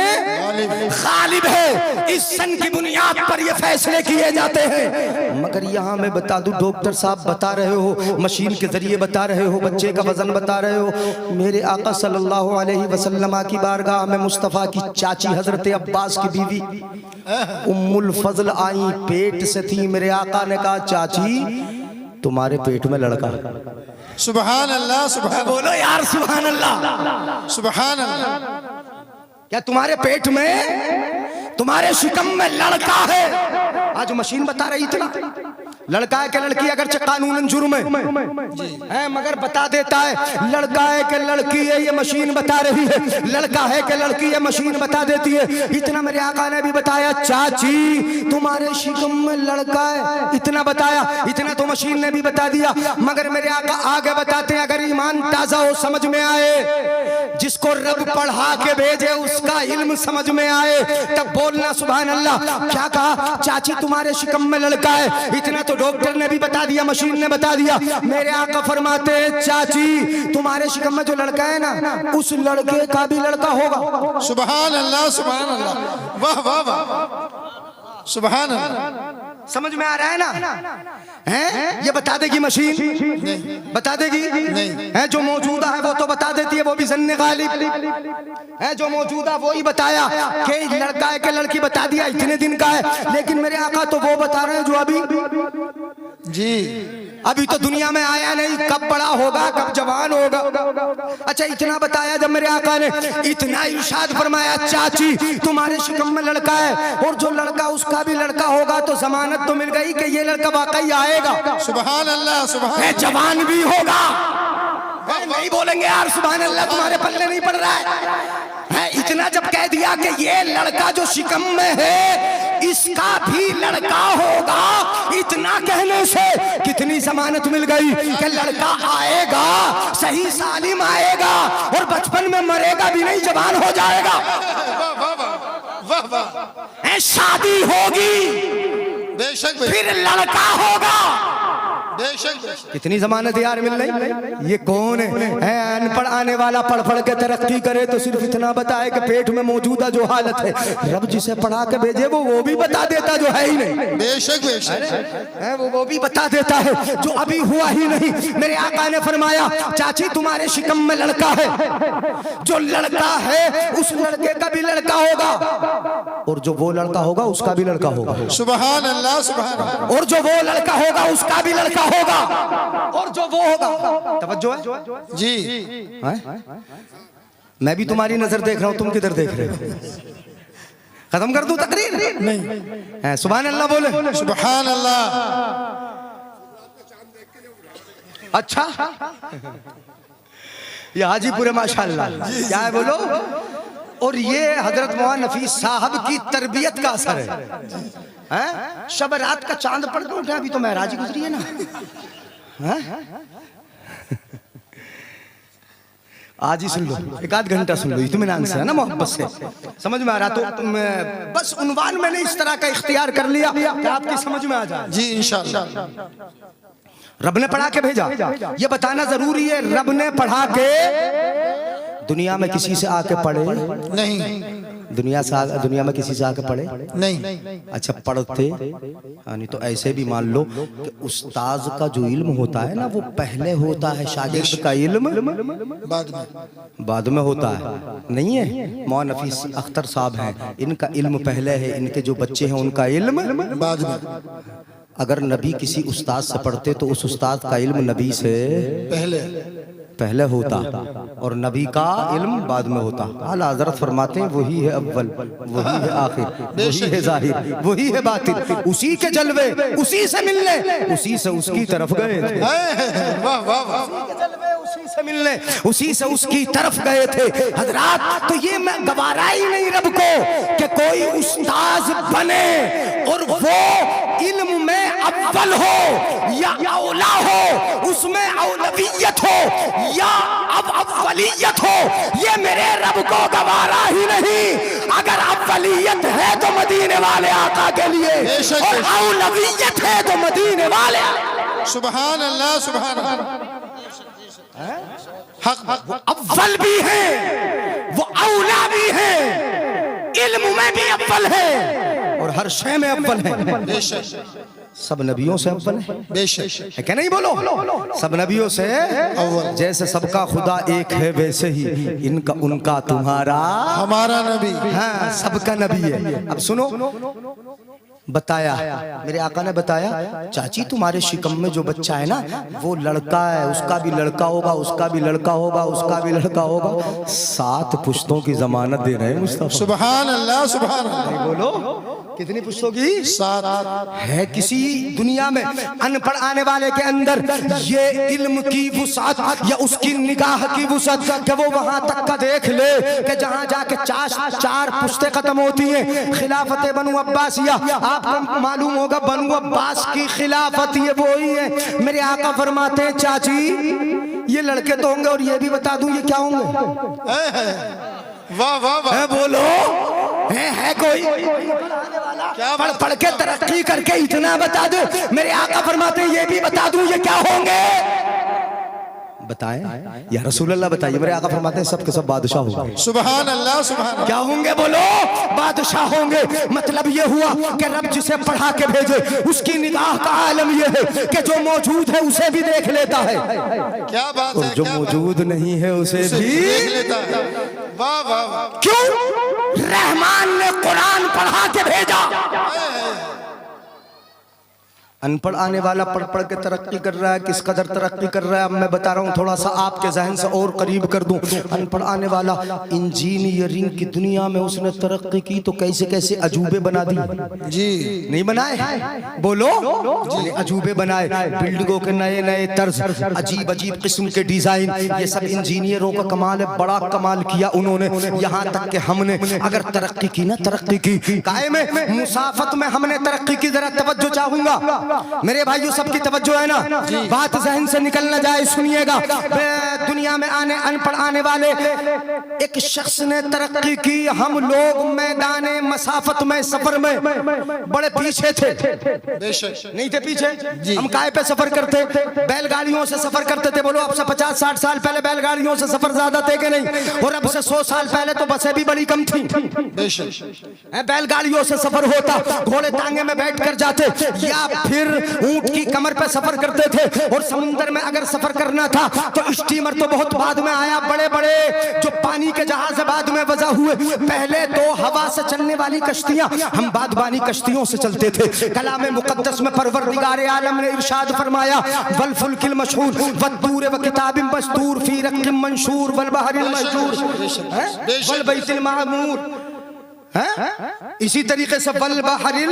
गालिब है। इस सन की बुनियाद पर ये फैसले किए जाते हैं। मगर यहाँ मैं बता दूं, डॉक्टर साहब बता रहे हो, मशीन के जरिए बता रहे हो, बच्चे का वजन बता रहे हो। मेरे आका सल्लल्लाहु अलैहि वसल्लम की बारगाह में मुस्तफ़ा की चाची हजरत अब्बास की बीवी उम्मुल फजल आई, पेट से थी। मेरे आका ने कहा, चाची तुम्हारे पेट में लड़का। सुभान अल्लाह, सुभान। बोलो यार सुभान अल्लाह, सुभान अल्लाह। क्या तुम्हारे पेट में, तुम्हारे शिकम में लड़का है? आज मशीन बता रही इतना, लड़का है कि लड़की, अगर कानूनन जुर्म है, मगर बता देता है लड़का है कि लड़की है, ये मशीन बता रही है। लड़का है कि लड़की है, मशीन बता देती है। इतना मेरे आका ने भी बताया, चाची तुम्हारे शिकम में लड़का है, इतना बताया। इतना तो मशीन ने भी बता दिया, मगर मेरे आका आगे बताते हैं, अगर ईमान ताजा हो, समझ में आए, जिसको रब पढ़ा के भेजे उसका इल्म समझ में आए, तब बोलना सुभान अल्लाह। क्या कहा? चाची तुम्हारे शिकम में लड़का है। इतना तो डॉक्टर ने भी बता दिया, मशीन ने बता दिया। मेरे आका फरमाते हैं चाची तुम्हारे शिकम में जो लड़का है ना, उस लड़के का भी लड़का होगा। सुभान अल्लाह, सुभान अल्लाह, वाह वाह वाह, सुभान अल्लाह। समझ में आ रहा है ना? हैं? ये बता देगी मशीन? नहीं। बता देगी? नहीं। है जो मौजूदा है वो तो बता देती है, वो भी ज़न्ने गालिब है। जो मौजूदा वो ही बताया कि लड़का है कि लड़की, बता दिया इतने दिन का है। लेकिन मेरे आका तो वो बता रहे हैं जो अभी तो दुनिया में आया नहीं, कब बड़ा होगा, कब जवान होगा। अच्छा इतना बताया जब मेरे आका ने इतना इरशाद फरमाया चाची तुम्हारे शिकम में लड़का है और जो लड़का उसका भी लड़का होगा, तो जमानत तो मिल गई कि ये लड़का वाकई आएगा। सुभान अल्लाह, सुभान अल्लाह। जवान भी होगा। नहीं बोलेंगे यार सुभान अल्लाह, तुम्हारे पल्ले नहीं पड़ रहा है। इतना जब कह दिया कि ये लड़का जो शिकम में है इसका भी लड़का होगा, इतना कहने से कितनी जमानत मिल गई कि लड़का आएगा, सही सालिम आएगा और बचपन में मरेगा भी नहीं, जवान हो जाएगा। वाह वाह, शादी होगी, बेशक फिर लड़का होगा। बेशक। कितनी जमानत यार मिल रही। ये कौन है अनपढ़ आने वाला, पढ़ पढ़ के तरक्की करे तो सिर्फ इतना बताए कि पेट में मौजूदा जो हालत है, रब जिसे पढ़ा के भेजे वो भी बता देता जो है ही नहीं। बेशक बेशक है वो भी बता देता है जो अभी हुआ ही नहीं। मेरे आका ने फरमाया चाची तुम्हारे शिकम में लड़का है, जो लड़का है उस लड़के का भी लड़का होगा और जो वो लड़का होगा उसका भी लड़का होगा। सुभान अल्लाह, सुभान अल्लाह। और जो वो लड़का होगा उसका भी लड़का होगा और जो वो होगा। तवज्जो है जी। मैं भी तुम्हारी नजर देख रहा हूं, तुम किधर देख रहे हो? खत्म कर दूं तकरीर? नहीं। सुभान अल्लाह बोले। सुभान अल्लाह। अच्छा ये हाजीपुर माशाअल्लाह, क्या है बोलो? और ये हजरत मौलाना नफीस साहब की तरबियत का असर है। शब रात का चांद पड़ के उठा, अभी तो महराज गुजरी है ना। आज ही सुन लो, एक आध घंटा सुन लो, इत्मीनान से है ना, मोहब्बत से, समझ में आ रहा तो बस उन्वान मैंने इस तरह का इख्तियार कर लिया कि आपकी समझ में आ जाए। जी इंशाअल्लाह। रब ने पढ़ा के भेजा, ये बताना जरूरी है। रब ने पढ़ा के दुनिया में किसी से आके पढ़े नहीं, दुनिया में किसी से आके पढ़े नहीं। अच्छा पढ़ते यानी तो ऐसे भी मान लो कि उस्ताद का जो इल्म होता है ना वो पहले होता है, शागिर्द का इल्म बाद में होता है। नहीं है मौलाना नफीस अख्तर साहब हैं, इनका इल्म पहले है, इनके जो बच्चे हैं उनका इल्म बाद में। अगर नबी किसी उस्ताद से पढ़ते तो उस उस्ताद का इल्म नबी से पहले होता और नबी का इल्म बाद में होता। आला हज़रत फरमाते हैं वही है अव्वल, वही है आखिर, वही है जाहिर, वही है बातिन। उसी के जलवे उसी से मिलने, उसी से उसकी तरफ गए थे। वाह वाह वाह। उसी से मिलने, उसी से उसकी तरफ गए थे हजरात। तो ये मैं गवारा ही नहीं रब को कि कोई उस्ताद बने और वो इल्म में अव्वल हो या औला हो, उसमें औलवियत हो या अब अव्वलियत हो, ये मेरे रब को गवारा ही नहीं। अगर अव्वलियत है तो मदीने वाले आका के लिए, और औलवियत है तो मदीने वाले। सुभान अल्लाह, सुभान अल्लाह। अव्वल भी है, वो औला भी है, इल्म में भी अव्वल है और हर शय में अव्वल है। सब नबियों से अव्वल है, बेशक है क्या नहीं? बोलो सब नबियों से अव्वल। जैसे सबका खुदा एक है वैसे ही इनका उनका तुम्हारा हमारा नबी। हाँ सबका नबी है। अब सुनो, बताया मेरे आका ने बताया चाची तुम्हारे शिकम में जो बच्चा है ना वो लड़का है, उसका भी लड़का होगा, उसका भी लड़का होगा, उसका भी लड़का होगा। 7 पुश्तों की जमानत दे रहे हैं मुस्तफा। सुभान अल्लाह, सुभान अल्लाह। बोलो कितनी पुश्तों की? 7 है। किसी दुनिया में अनपढ़ आने वाले के अंदर ये इल्म की वुसअत या उसकी निगाह की वुसअत कि वो वहां तक का देख ले कि जहां जाके 4 पुश्तें खत्म होती हैं। खिलाफत बनु अब्बासिया, आपको मालूम होगा बनु अब्बास की खिलाफत ये वो ही है। मेरे आका फरमाते हैं चाची ये लड़के तो होंगे और ये भी बता दूं ये क्या होंगे? वाह वाह वाह। बोलो है कोई? क्या पढ़ पढ़ के तरक्की करके इतना बता दो। मेरे आका फरमाते हैं ये भी बता दूं ये क्या होंगे? बताएं या रसूल अल्लाह बताइए। मेरे आका फरमाते हैं सब के सब बादशाह होंगे। सुभान अल्लाह सुभान अल्लाह। क्या होंगे बोलो? बादशाह होंगे। मतलब ये हुआ कि रब जिसे पढ़ा के भेजे उसकी निगाह का आलम ये है कि जो मौजूद है उसे भी देख लेता है, क्या बात और है, जो क्या बात मौजूद नहीं है उसे भी देख लेता है। वाह वाह वाह। क्यों? रहमान ने कुरान पढ़ा के भेजा। अनपढ़ आने वाला पढ़ पढ़ के तरक्की कर रहा है, किस कदर तरक्की कर रहा है। अब मैं बता रहा हूँ, थोड़ा सा आपके जहन से और करीब कर दूं। अनपढ़ आने वाला इंजीनियरिंग की दुनिया में उसने तरक्की की तो कैसे कैसे अजूबे बना दी जी। नहीं बनाए? बोलो जी। अजूबे बनाए, बिल्डिंगों के नए नए तर्ज, अजीब अजीब किस्म के डिजाइन, ये सब इंजीनियरों का कमाल है। बड़ा कमाल किया उन्होंने। यहाँ तक कि हमने अगर तरक्की की ना, तरक्की की कायम में मुसाफत में हमने तरक्की की। जरा तवज्जो चाहूंगा मेरे भाइयों, सबकी तवज्जो है ना, बात जहन से निकल ना जाए, सुनिएगा। दुनिया में आने अनपढ़ आने वाले एक शख्स ने तरक्की की। हम लोग मैदान मसाफत में सफर में बड़े पीछे थे। बेशक नहीं थे पीछे? हम काय पे सफर करते? बैलगाड़ियों से सफर करते थे। बोलो अब से 50-60 साल पहले बैलगाड़ियों से सफर ज्यादा थे कि नहीं? और अब से 100 साल पहले तो बसें भी बड़ी कम थी। बेशक बैलगाड़ियों से सफर होता, घोड़े टांगे में बैठ कर जाते या फिर ऊंट की कमर पे सफर करते थे। और समुद्र में अगर सफर करना था तो स्टीमर तो बहुत बाद में आया। बड़े बड़े जो पानी के जहाज बाद में वजह हुए। पहले तो हवा से चलने वाली कश्तियां, हम बादबानी कश्तियों से चलते थे। कलाम मुकद्दस में परवरदिगार आलम ने इरशाद फरमाया, वल फुल्किल मशहूर वद्दूर व किताबिम मस्तूर फी रक्किम मंशूर वल बहरिल मशहूर वल बैतिल मामूर। इसी तरीके से वल बहरिल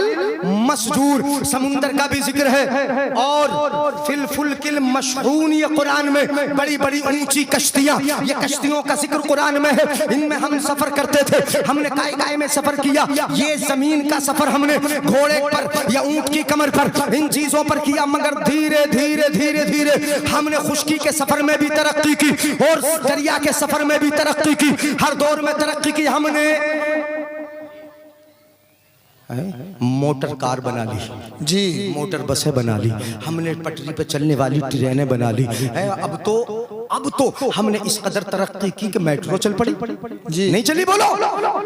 मस्जूर, समुंदर का भी जिक्र है। और फिल फुल्किल मशहून, ये कुरान में बड़ी बड़ी ऊंची कश्तियां, ये कश्तियों का जिक्र कुरान में है। इनमें हम सफर करते थे। हमने काय में सफर किया। ये जमीन का सफर हमने घोड़े पर या ऊंट की कमर पर, इन चीजों पर किया। मगर धीरे धीरे धीरे धीरे हमने खुश्की के सफर में भी तरक्की की और दरिया के सफर में भी तरक्की की। हर दौर में तरक्की की हमने। मोटर कार बना ली जी, मोटर बसें बना ली हमने, पटरी पे चलने वाली ट्रेनें बना ली। अब तो हमने इस कदर तरक्की की कि मेट्रो चल पड़ी जी। नहीं चली? बोलो।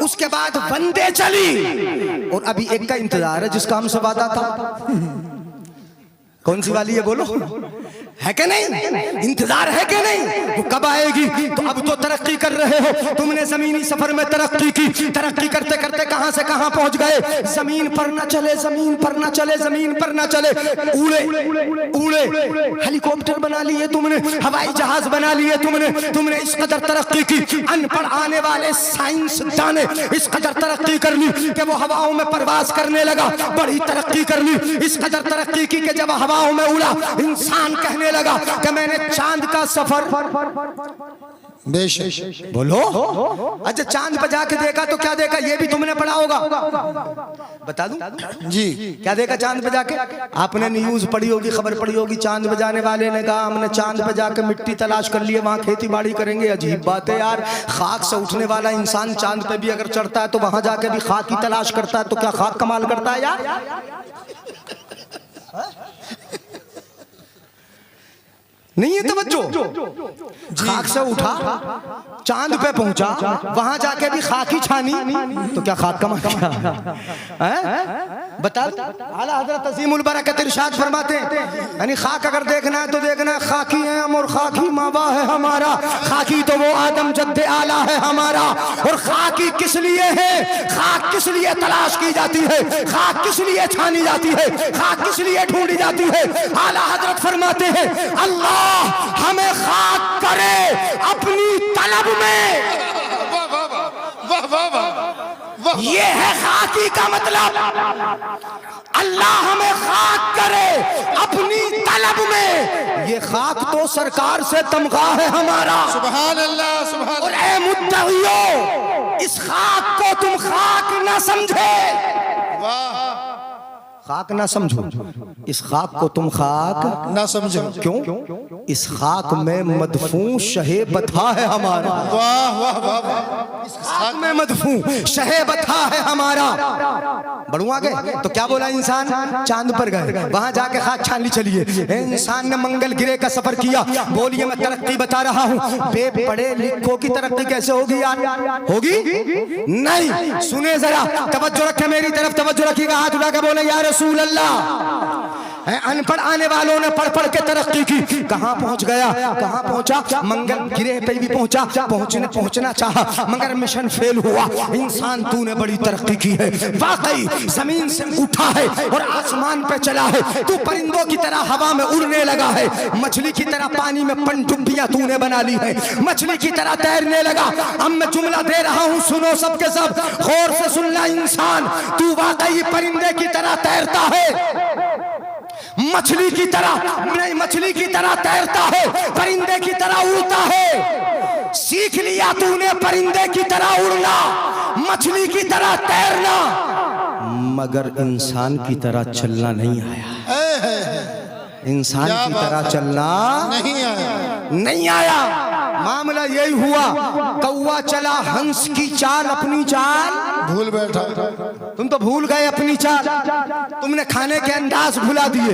उसके बाद वंदे चली और अभी एक का इंतजार है जिसका हमसे वादा था। कौन सी वाली है बोलो? है कि नहीं? इंतजार है कि नहीं? वो कब आएगी? तो अब तो तरक्की कर रहे हो। तुमने जमीनी सफर में तरक्की की। तरक्की करते करते कहां से कहां पहुंच गए? जमीन पर न चले, जमीन पर न चले, जमीन पर न चले, उड़े हेलीकॉप्टर बना लिए तुमने, हवाई जहाज बना लिए तुमने इस कदर तरक्की की। अनपढ़ आने वाले साइंसदान ने इस कदर तरक्की कर ली कि वो हवाओं में परवाज करने लगा। बड़ी तरक्की कर ली, इस कदर तरक्की की कि जब हवाओं में उड़ा, इंसान कहने लगा कि मैंने चांद का सफर। बेशक बोलो। अच्छा, चांद पर जाके देखा तो क्या देखा? ये भी तुमने पढ़ा होगा, बता दूं जी। क्या देखा चांद पे जाके? आपने न्यूज पढ़ी होगी, खबर पढ़ी होगी। चांद पे जाने वाले ने कहा हमने चांद पे जाके मिट्टी तलाश कर लिए, वहां खेती बाड़ी करेंगे। अजीब बात है यार, खाक से उठने वाला इंसान चांद पे भी अगर चढ़ता है तो वहां जाके भी खाक की तलाश करता है, तो क्या खाक कमाल करता है यार? नहीं है तवज्जो। खाक से उठा, चांद पे पहुंचा, वहां जाके भी खाक ही छानी, तो क्या खाक कमा बता दो। आला हजरत अज़ीमुल बरकत इरशाद फरमाते हैं, यानी खाक अगर देखना है तो देखना है खाकी है हम और खाकी मावा है हमारा। खाकी तो वो आदम जद्दे आला है हमारा। और खाकी किस लिए है? खाक किस लिए तलाश की जाती है? खाक किस लिए छानी जाती है? खाक किस लिए ढूंढी जाती है? आला हजरत फरमाते हैं, अल्लाह हमें खाक करे अपनी तलब में। वाह वाह वाह। ये है खाकी का मतलब। अल्लाह हमें खाक करे अपनी तलब में। ये खाक तो सरकार से तमगा है हमारा। सुभान अल्लाह सुभान। और ए मुद्दईयो, इस खाक को तुम खाक ना समझे, वाह। खाक ना समझो, इस खाक को तुम खाक ना समझो। क्यों? इस खाक में मदफून शहे बथा है हमारा। वाह वाह वाह वाह। इस खाक में मदफून शहे बथा है हमारा। बढ़ुआ गए तो क्या बोला इंसान? चांद पर गए, वहां जाके खाक छान ली। चलिए, इंसान ने मंगल गिरे का सफर किया। बोलिए मैं तरक्की बता रहा हूँ। पढ़े लिखों की तरक्की कैसे होगी यार? होगी नहीं। सुने जरा, तवज्जो रखे मेरी तरफ, तवज्जो रखिएगा। हाथ उठा के बोले या रसूल अल्लाह। अनपढ़ आने वालों ने पढ़ पढ़ के तरक्की की। कहां पहुंच गया? कहां पहुंचा? मंगल गिरह पे भी पहुंचा, पहुंचना चाहा मगर मिशन फेल हुआ। इंसान तूने बड़ी तरक्की की है, वाकई जमीन से उठा है और आसमान पे चला है। तू परिंदों की तरह हवा में उड़ने लगा है, मछली की तरह पानी में पनडुब्बियां तूने बना ली है, मछली की तरह तैरने लगा। अब मैं जुमला दे रहा हूं, सुनो सबके सब, गौर से सुनना। इंसान तू वाकई परिंदे की तरह तैरता है, मछली की तरह नहीं, मछली की तरह तैरता है, परिंदे की तरह उड़ता है। सीख लिया तूने परिंदे की तरह उड़ना, मछली की तरह तैरना, मगर इंसान की तरह चलना नहीं आया। इंसान की तरह चलना नहीं आया। मामला यही हुआ, कौवा चला हंस की चाल, अपनी चाल भूल बैठा। तुम तो भूल गए अपनी चाल। तुमने खाने के अंदाज भुला दिए,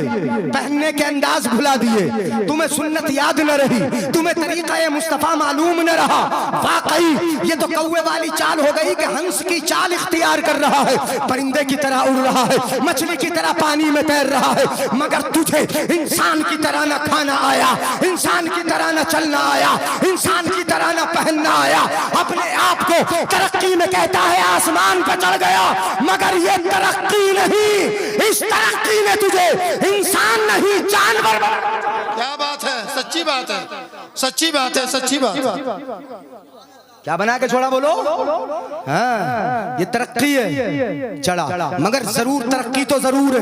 पहनने के अंदाज भुला दिए, तुम्हें सुन्नत याद न रही, तुम्हें तरीका मुस्तफा मालूम न रहा। वाकई ये तो कौवे वाली चाल हो गई कि हंस की चाल इख्तियार कर रहा है, परिंदे की तरह उड़ रहा है, मछली की तरह पानी में तैर रहा है। मगर तुझे इंसान की तरह न खाना आया, इंसान की तरह न चलना आया, इंसान की तरह न पहनना आया। अपने आप को तरक्की में कहता है आसमान पर चढ़ गया, मगर ये तरक्की नहीं, इस तरक्की ने तुझे इंसान नहीं जानवर। क्या बात है, सच्ची बात है, सच्ची बात है, सच्ची बात। क्या बना के छोड़ा बोलो? हाँ, ये तरक्की है, चढ़ा, मगर जरूर तरक्की तो जरूर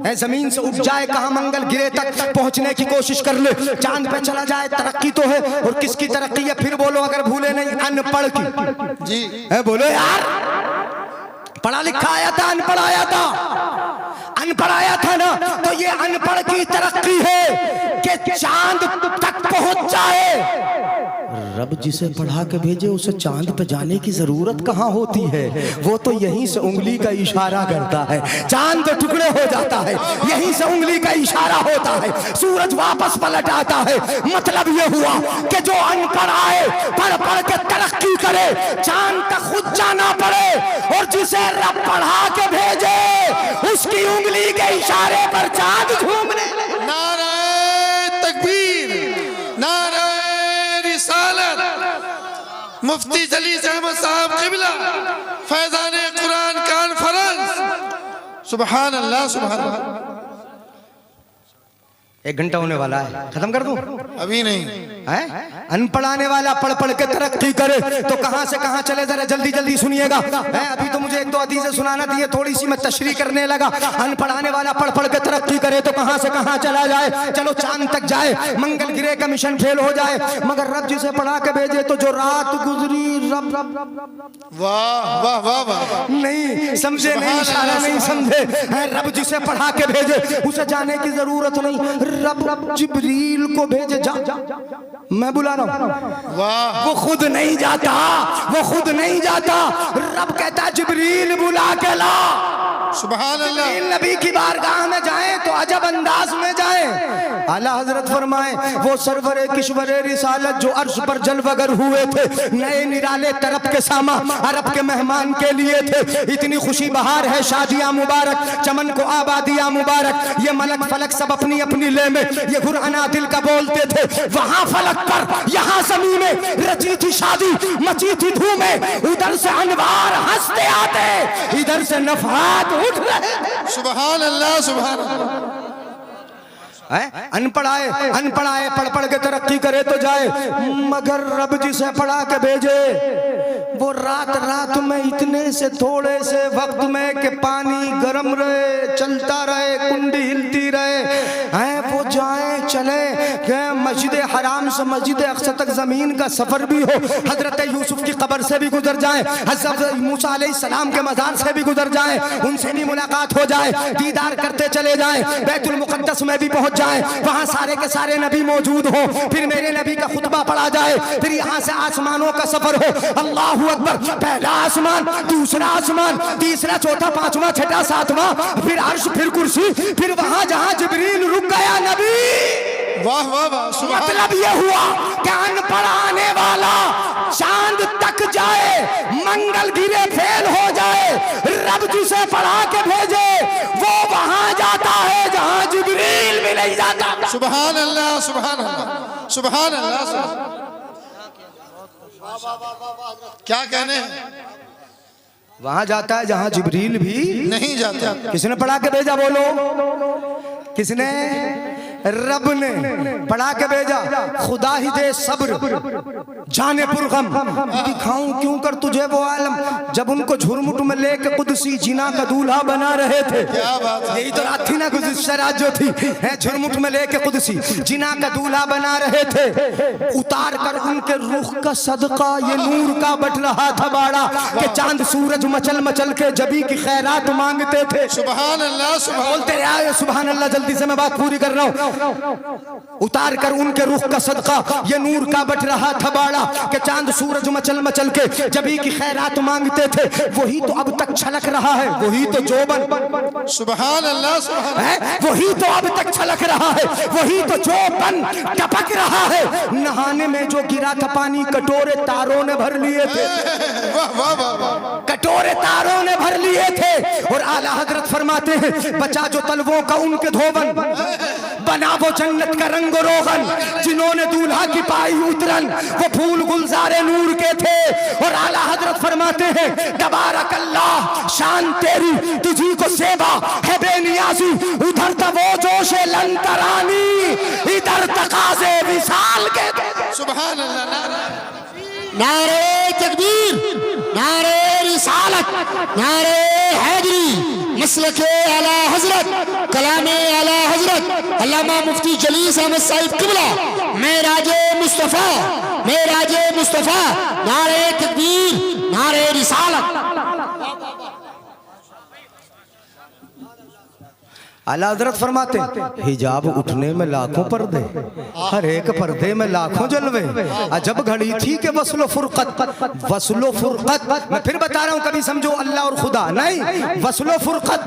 है। जमीन से उठ जाए, कहां मंगल गिरे तक पहुंचने की कोशिश कर ले, चांद पे चला जाए, तरक्की तो है। और किसकी तरक्की है फिर बोलो, अगर भूले नहीं? अनपढ़ की जी है। बोलो यार, पढ़ा लिखा आया था, अनपढ़ आया था, अनपढ़ आया था ना, तो ये अनपढ़ की तरक्की है कि चांद तक पहुंच जाए। रब जिसे पढ़ा के भेजे उसे चांद पे जाने की जरूरत कहाँ होती है? वो तो यहीं से उंगली का इशारा करता है, चांद तो टुकड़े हो जाता है, यहीं से उंगली का इशारा होता है, सूरज वापस पलट आता है। मतलब ये हुआ कि जो अनपढ़ आए, पढ़ पढ़ के तरक्की करे, चांद तक खुद जाना पड़े, और जिसे रब पढ़ा के भेजे उसकी उंगली के इशारे पर चांद घूमने लगे। नारे तकबीर, नारे रिसालत, मुफ्ती जलील अहमद साहब क़िबला, फैज़ान कुरान कॉन्फ्रेंस। सुभान अल्लाह, सुभान अल्लाह। 1 घंटा होने वाला है, खत्म कर दूं? अभी नहीं है? अनपढ़ आने वाला पढ़ पढ़ के तरक्की करे तो कहां से कहां चले, जरा जल्दी जल्दी सुनिएगा। अभी तो मुझे 1-2 हदीसें सुनाना थी, थोड़ी सी मैं तशरीह करने लगा। अनपढ़ आने वाला पढ़ पढ़ के तरक्की करे तो कहां से कहां चला जाए, चलो चांद तक जाए, मंगल गिरे का मिशन फेल हो जाए, मगर रब जिसे पढ़ा के भेजे तो जो रात गुजरी, रब वाह वाह वाह वाह, नहीं समझे, नहीं इशारा नहीं समझे। रब जिसे पढ़ा के भेजे उसे जाने की जरूरत नहीं, रब जिब्रील को भेजे, जा मैं बुला रहा हूं। वाह, वो खुद नहीं जाता, वो खुद नहीं जाता, रब कहता जिब्रील बुला के ला। सुभान अल्लाह। नबी की बारगाह में जाएं तो अजब अंदाज में जाएं। आला हजरत फरमाए, वो सरवरे किश्वरे रिसालत जो अर्श पर जलवगर हुए थे, नए निराले तरफ के सामा अरब के मेहमान के लिए थे। इतनी खुशी बहार है, शादियां मुबारक, चमन को आबादियां मुबारक। ये मलक फलक सब अपनी अपनी ले में ये गुरआना दिल का बोलते थे। वहां फलक पर यहाँ ज़मीन में रची थी शादी, मची थी धूमें, उधर से अनवार हंसते आते, इधर से नफात उठ रहे। सुभान अल्लाह, सुभान अल्लाह। अनपढ़ आए पढ़ पढ़ के तरक्की करे तो जाए, मगर रब जिसे पढ़ा के भेजे वो रात रात में इतने से थोड़े से वक्त में कि पानी गर्म रहे, चलता रहे, कुंडी हिलती रहे, हैं वो जाए चले कि मस्जिद हराम से मस्जिद अक्सा तक जमीन का सफर भी हो, हजरत यूसुफ की कब्र से भी गुजर जाए, हजरत मूसा अलैहिस्सलाम के मजार से भी गुजर जाए, उनसे भी मुलाकात हो जाए, दीदार करते चले जाए, बैतुल मुकद्दस में भी पहुंच जाए, वहां सारे के सारे नबी मौजूद हो, फिर मेरे नबी का खुतबा पढ़ा जाए, फिर यहाँ से आसमानों का सफर हो, अल्लाहू अकबर, पहला आसमान, दूसरा आसमान, तीसरा, चौथा, पांचवा, छठा, सातवां, फिर अर्श, फिर कुर्सी, फिर वहां जहां जिब्रील रुक गया नबी। वाह वाह वाह, मतलब ये हुआ कि अनपढ़ आने वाला चांद तक जाए, मंगल गिरे फेल हो जाए, रब जिसे पढ़ा के भेजे वो वहां जाता है जहां जिब्रील भी नहीं जाता। सुभान अल्लाह, सुभान अल्लाह, सुभान अल्लाह। क्या कहने, वहां जाता है जहां जिब्रील भी नहीं जाता। किसने पढ़ा के भेजा, बोलो किसने? रब ने पढ़ा के भेजा। खुदा ही दे सब्र जाने पुरगम, दिखाऊं क्यों कर तुझे वो आलम, जब उनको झुरमुट में लेके कुदसी जिना का दूल्हा बना रहे थे। क्या बात है, यही तो रात थी ना, शरात जो थी, है झुरमुट में लेके कुदसी जिना का दूल्हा बना रहे थे, उतार कर उनके रुख का सदका ये नूर का बट रहा था बाड़ा, के चांद सूरज मचल मचल के जबी की खैरात मांगते थे। सुभान अल्लाह, बोलते रहे सुभान अल्लाह, जल्दी से मैं बात पूरी कर रहा हूँ। उतार कर उनके रुख का सदका ये नूर का बट रहा था बाड़ा, के चांद सूरज मचल मचल के जबी की खैरात मांगते थे, वही तो अब तक छलक रहा है, वही तो जोबन, सुभान अल्लाह, है वही तो अब तक छलक रहा है, वही तो जोबन टपक रहा है। नहाने में जो गिरा था पानी कटोरे तारों ने भर लिए थे, वाह वाह वाह, कटोरे तारों ने भर लिए थे। और आला हजरत फरमाते हैं, बचा जो तलवों का उनके धोबन, बना वो जन्नत का रंग रोगन, जिन्होंने दूल्हा की पाई उतरन वो फूल गुलजारे नूर के थे। और आला हजरत फरमाते हैं, तबारक अल्लाह, शान तेरी तुझी को सेवा है बेनियाजी, उधर था वो जोशे लंतरानी, इधर तकाजे विशाल के। सुभान अल्लाह, नारे तकबीर, नारे रिसालत, नारे हैदरी, मसलके आला हजरत, कलामे आला हजरत अल्लामा मुफ्ती जलीस अहमद साहिब किबला, मेराजे मुस्तफ़ा, मेराजे मुस्तफ़ा, नारे तकबीर, नारे रिसालत। आला हजरत फरमाते, हिजाब उठने में लाखों पर्दे, हर एक पर्दे में लाखों जलवे, अजब घड़ी थी कि वस्लो फुरकत, वस्लो फुरकत, मैं फिर बता रहा हूं, कभी समझो अल्लाह और खुदा नहीं, वस्लो फुरकत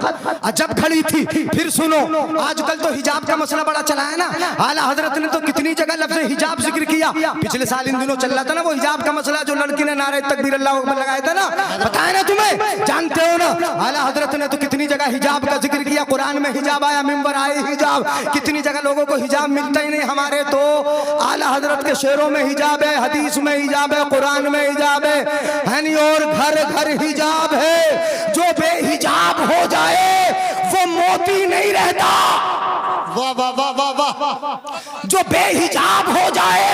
अजब घड़ी थी। फिर सुनो, आजकल तो हिजाब का मसला बड़ा चला है ना, आला हजरत ने तो कितनी जगह लफ्ज़ हिजाब जिक्र किया। पिछले साल इन दिनों चल रहा था ना वो हिजाब का मसला, जो लड़की ने नारे तकबीर अल्लाहू अकबर लगाया था ना, बताया ना तुम्हें, जानते हो ना। आला हजरत ने तो कितनी जगह हिजाब का जिक्र किया, कुरान में हिजाब आया, मिंबर आए हिजाब, कितनी जगह लोगों को हिजाब मिलता ही नहीं। हमारे तो आला हजरत के शेरों में हिजाब है, हदीस में हिजाब है, कुरान में हिजाब है नहीं, और घर घर हिजाब है। जो बेहिजाब हो जाए वो मोती नहीं रहता, वाह वाह वाह वाह वाह, जो बेहिजाब हो जाए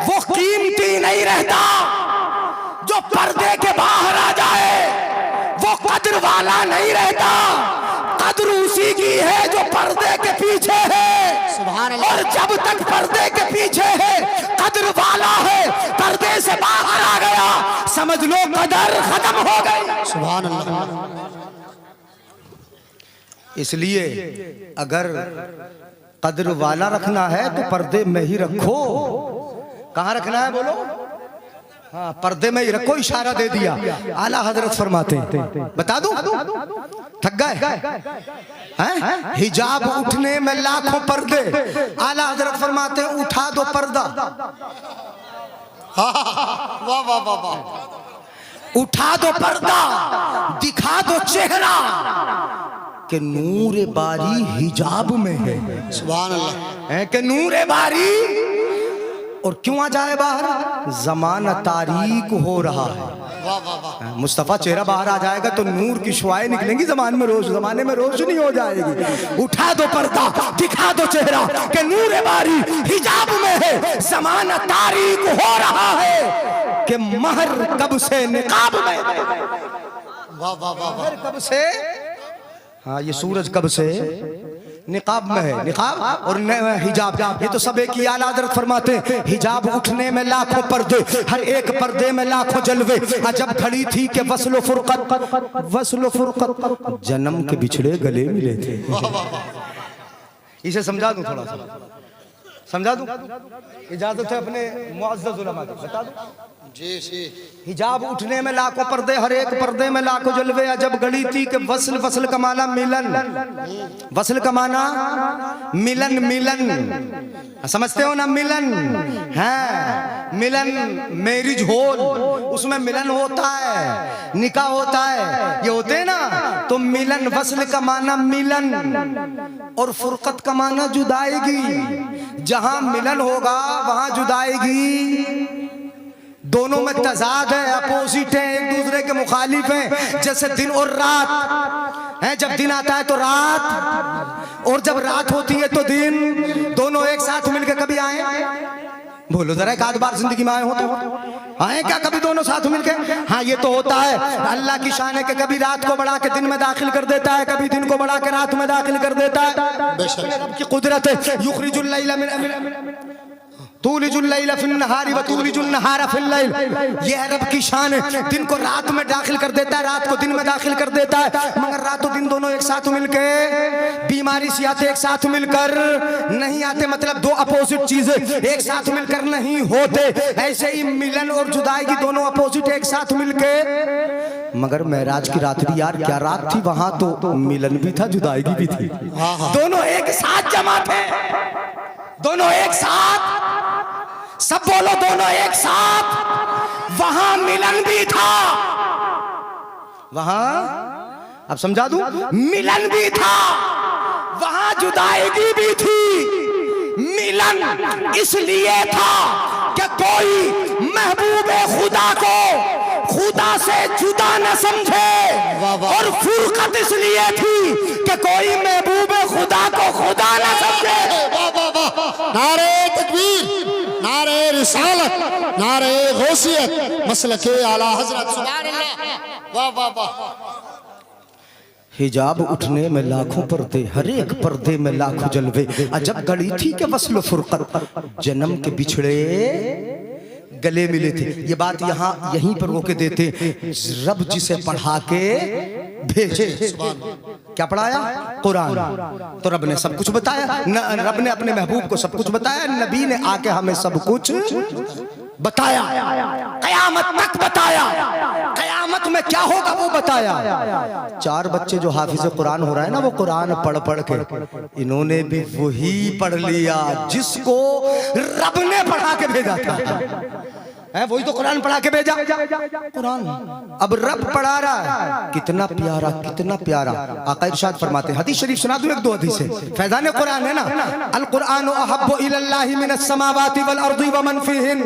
वो कीमती नहीं रहता, जो पर्दे के बाहर आ जाए वो कद्र वाला नहीं रहता। कद्र उसी की है जो पर्दे के पीछे है, सुभान अल्लाह। और जब तक पर्दे के पीछे है कद्र वाला है, पर्दे से बाहर आ गया समझ लो कदर खत्म हो गई। सुभान अल्लाह। इसलिए अगर कद्र वाला रखना है तो पर्दे में ही रखो। कहाँ रखना है बोलो? हाँ, पर्दे में ही रखो, इशारा दे दिया। आला हजरत फरमाते हैं, बता दूं, थक गए हैं? हिजाब उठने में लाखों पर्दे, आला हजरत फरमाते हैं उठा दो पर्दा, वाह वाह वाह वाह, उठा दो पर्दा, दिखा दो चेहरा कि नूर बारी हिजाब में है। सुभान अल्लाह। है कि नूर बारी और क्यों आ जाए बाहर? जमाना तारीक हो रहा है। वाह वाह वाह मुस्तफा चेहरा बाहर आ जाएगा तो नूर की शुआएं निकलेंगी जमाने में रोशनी हो जाएगी। उठा दो पर्दा, दिखा दो चेहरा कि नूर बारी हिजाब में है। जमाना तारीक हो रहा है कि महर कब से निकाब में। वाह वाह वाह वाह कब से? हाँ, ये सूरज कब से निकाब में है। निकाब और हिजाब, ये तो सब एक ही आला हज़रत फरमाते हैं। हिजाब उठने में लाखों पर्दे, हर एक पर्दे में लाखों जलवे। अजब घड़ी थी कि वस्ल फुरकत जन्म के बिछड़े गले मिले थे। इसे समझा दूं, थोड़ा सा समझा दूं? इजाजत है अपने मुअज़्ज़ज़ उलमा को बता दूं? जी जी हिजाब उठने में लाखों पर्दे, हर एक पर्दे में लाखों जलवे। अजब घड़ी थी कि वस्ल का माना मिलन, वस्ल का माना मिलन, मिलन समझते हो ना? मिलन है, मिलन मैरिज हॉल, उसमें मिलन होता है, निकाह होता है, ये होते हैं ना। तो मिलन, वस्ल का माना मिलन और फुरकत का माना जुदाएगी। जहां मिलन होगा वहां जुदाएगी। दोनों में तजाद है, अपोजिट है, एक दूसरे के मुखालिफ हैं। जैसे दिन और रात है, जब दिन आता है तो रात, और जब रात होती है तो दिन। दोनों एक साथ मिलकर कभी आए? बोलो जरा, एक आध बार जिंदगी में आए हो तो आए क्या कभी दोनों साथ मिलकर? हाँ, ये तो होता है। अल्लाह की शान है कि कभी रात को बढ़ा के दिन में दाखिल कर देता है, कभी दिन को बढ़ा के रात में दाखिल कर देता है। की कुदरत है। युखरिजुल लैला मिन तूलिजुल लैला फिन नहारी व तूलिजुन नहारा फिल लैल। ये है रब की शान है। दिन को रात में दाखिल कर देता है, रात को दिन में दाखिल कर देता है। मगर रात और दिन दोनों एक साथ मिलके बीमारी से आते, एक साथ मिलकर नहीं आते। मतलब दो अपोजिट चीजें एक साथ मिलकर नहीं होते। ऐसे ही मिलन और जुदाई की दोनों अपोजिट एक साथ मिलके। मगर महराज की रात भी यार क्या रात थी, वहां तो मिलन भी था, जुदाई भी थी। दोनों एक साथ जमा थे, दोनों एक साथ। सब बोलो, दोनों एक साथ। वहां मिलन भी था, वहां, अब समझा दूं, मिलन भी था, वहां जुदाई भी थी। मिलन इसलिए था कि कोई महबूबे खुदा को खुदा से जुदा न समझे, और फुरकत इसलिए थी कि कोई महबूबे खुदा को खुदा न समझे। नारे तकबीर, नारे रिसालत, नारे गौसियत, मसलके आला हजरत। सुभान अल्लाह। वाह वाह वाह। हिजाब उठने में लाखों पर्दे, हर एक पर्दे में लाखों जलवे। अजब घड़ी थी कि वस्ल फुरकत जन्म के बिछड़े गले मिले थे। ये बात यहाँ यहीं पर रोके देते। रब जिसे पढ़ा के भेजे, क्या पढ़ाया? कुरान। तो रब ने सब कुछ बताया, रब ने अपने महबूब को सब कुछ बताया, नबी ने आके हमें सब कुछ बताया, कयामत तक बताया। कयामत में क्या होगा वो बताया। 4 बच्चे जो हाफिज कुरान हो रहा है ना, वो कुरान पढ़ पढ़ के इन्होंने भी वही पढ़ लिया जिसको रब ने पढ़ा के भेजा था। है वही तो कुरान पढ़ा के भेजा। कुरान अब रब पढ़ा रहा है। कितना प्यारा, कितना प्यारा। आका इरशाद फरमाते हैं, हदीस शरीफ सुना दूं, एक दो हदीस है, फैजान कुरान है ना। अल कुरान अहब्बु इलल्लाहि मिनस समावाति वल अर्दि व मन फीहिन।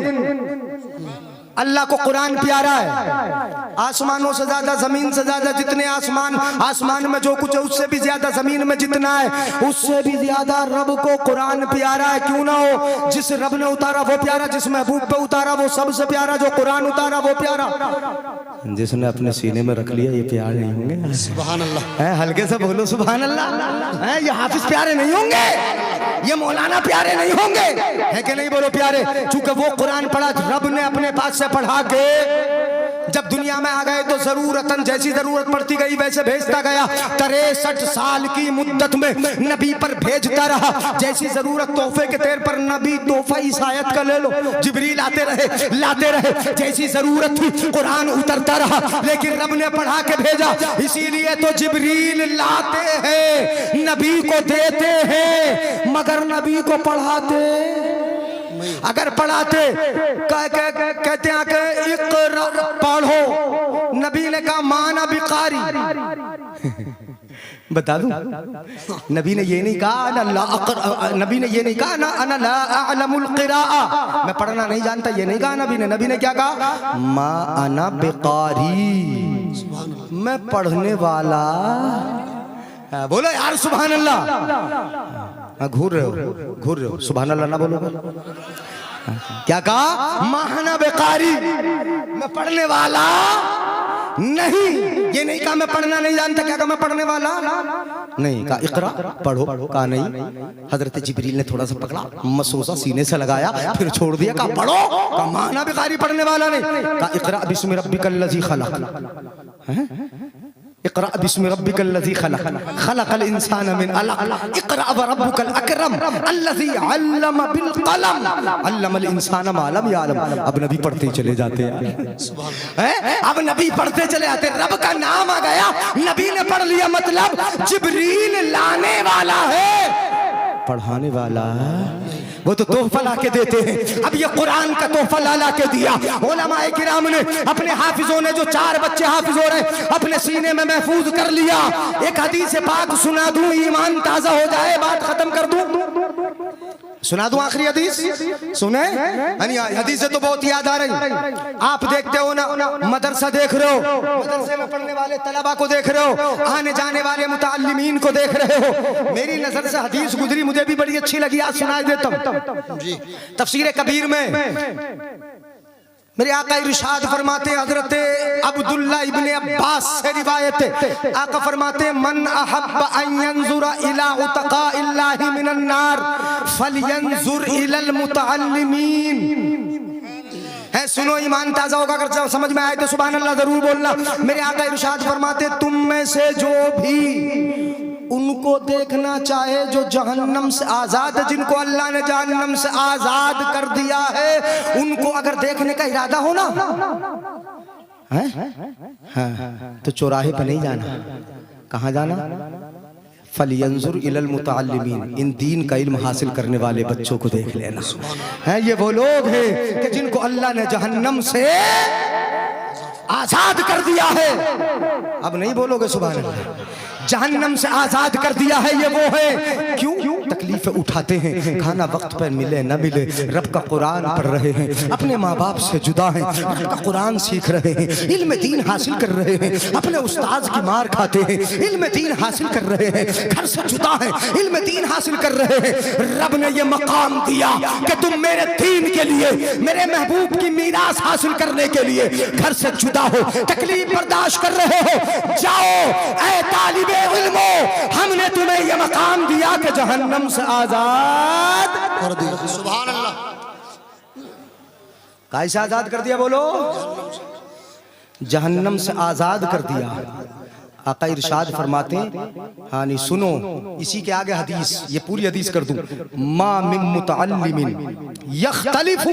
अल्लाह को कुरान प्यारा है। आसमानों से ज्यादा, जमीन से ज्यादा, जितने आसमान, आसमान में जो कुछ है उससे भी ज्यादा, जमीन में जितना है उससे भी ज्यादा रब को कुरान प्यारा है। क्यों ना हो, जिस रब ने उतारा वो प्यारा, जिस महबूब पे उतारा वो सबसे प्यारा, जो कुरान उतारा वो प्यारा। जिसने अपने सीने में रख लिया ये प्यारे नहीं होंगे? सुभान अल्लाह। है, हल्के से बोलो सुभान अल्लाह। है, ये हाफिज प्यारे नहीं होंगे, ये मौलाना प्यारे नहीं होंगे, है कि नहीं? बोलो प्यारे। चूंकि वो कुरान पढ़ा, रब ने अपने पास से पढ़ा के जब दुनिया में आ गए तो जरूरतन, जैसी जरूरत पड़ती गई वैसे भेजता गया। 63 साल की मुद्दत में नबी पर भेजता रहा। जैसी जरूरत तोहफे के तौर पर नबी तोहफा ईसायत का ले लो, जिब्रील आते रहे, लाते रहे। जैसी जरूरत थी कुरान उतरता रहा, लेकिन रब ने पढ़ा के भेजा। इसीलिए तो जिब्रील लाते हैं, नबी को देते हैं, मगर नबी को पढ़ाते। अगर पढ़ाते कहते हैं कि इक़रा पढ़ो, नबी ने कहा माना बिकारी। बता दूं, नबी ने ये नहीं कहा नबी ने ये नहीं कहा ना अना ला अअलमुल क़िराअ, मैं पढ़ना नहीं जानता, ये नहीं कहा नबी ने। नबी ने क्या कहा? मा अना बिकारी, मैं पढ़ने वाला। बोलो यार सुभान अल्लाह। घूर रहे हो सुभान अल्लाह ना बोलो। क्या कहा? मा अना बिकारी, मैं पढ़ने वाला नहीं। ये नहीं कहा मैं पढ़ना नहीं जानता, क्या कहा? मैं पढ़ने वाला नहीं। कहा इकरा, पढ़ो। कहा नहीं। हजरत जिब्रील ने थोड़ा सा पकड़ा, मसोसा सीने से लगाया, फिर छोड़ दिया। कहा पढ़ो। कहा माना बिकारी, पढ़ने वाला नहीं। कहा इकरा बिस्मि रब्बिकल लज़ी खलक, इक़रा बिस्मि रब्बिकल लज़ी खलक, खलक़ल इंसान मिन अलक़, इक़रा व रब्बुकल अकरम अल्लज़ी अल्लम बिल क़लम, अल्लमल इंसान मा लम यअलम। अब नबी पढ़ते ही चले जाते हैं, अब नबी पढ़ते चले आते। रब का नाम आ गया, नबी ने पढ़ लिया, मतलब जिब्रील लाने वाला है, पढ़ाने वाला वो तो तोहफा ला के देते हैं। अब ये कुरान का तोहफा ला के दिया उलमाए किराम ने। अपने हाफिजों ने, जो 4 बच्चे हाफिज हो रहे, अपने सीने में महफूज कर लिया। एक हदीस पाक सुना दूं, ईमान ताजा हो जाए, बात खत्म कर दूं। सुना दूं आखिरी हदीस, सुने? हदीस तो बहुत याद आ रही। आप देखते हो ना, मदरसा देख रहे हो, मदरसे में पढ़ने वाले तलबा को देख रहे हो, आने जाने वाले मुताल्लिमीन को देख रहे हो। मेरी नजर से हदीस गुजरी, मुझे भी बड़ी अच्छी लगी, आज सुनाई देता हूं। तफसीर कबीर में मेरे आका इरशाद फरमाते, हजरत अब्दुल्ला इब्ने अब्बास से रिवायत है, आका फरमाते मन अहब्ब अन यंजुरा इला उतकाइल्लाहि मिनन नार फलयंजुर इलल मुतअल्लिमीन। है सुनो, ईमान ताजा होगा, अगर समझ में आए तो सुभान अल्लाह जरूर बोलना। मेरे आका इरशाद फरमाते, तुम में से जो भी उनको देखना चाहे जो जहन्नम से आजाद है, जिनको अल्लाह ने जहन्नम से आजाद कर दिया है, उनको अगर देखने का इरादा हो ना, तो चौराहे पर नहीं जाना। कहाँ जाना? फलियंजुर इलल मुतअल्लिमीन, इन दीन का इल्म हासिल करने वाले बच्चों को देख लेना। है ये वो लोग हैं कि जिनको अल्लाह ने जहन्नम से आजाद कर दिया है। अब नहीं बोलोगे सुभान अल्लाह? जहन्नम से आजाद कर दिया है, ये वो है। क्यों? तकलीफें उठाते हैं, खाना वक्त पर मिले न मिले, रब का कुरान पढ़ रहे हैं, अपने माँ बाप से जुदा हैं, रब का कुरान सीख रहे हैं, इल्म दीन हासिल कर रहे हैं, अपने उस्ताद की मार खाते हैं, इल्म दीन हासिल कर रहे हैं, घर से जुदा हैं, इल्म दीन हासिल कर रहे हैं। रब ने ये मकाम दिया कि तुम मेरे दीन के लिए, मेरे महबूब की मीरास हासिल करने के लिए घर से जुदा हो, तकलीफ बर्दाश्त कर रहे हो। जाओ ऐ तालिबे इल्मो, हमने तुम्हें यह मकाम दिया कि जहन्नम से आजाद कर दिया। सुभान अल्लाह। कैसे आजाद कर दिया? बोलो, जहन्नम से आजाद कर दिया। आका इरशाद फरमाते, हाँ नहीं सुनो, इसी के आगे हदीस, ये पूरी हदीस कर दूं। मा मिन मुतअल्लिमिन यख्तलिफु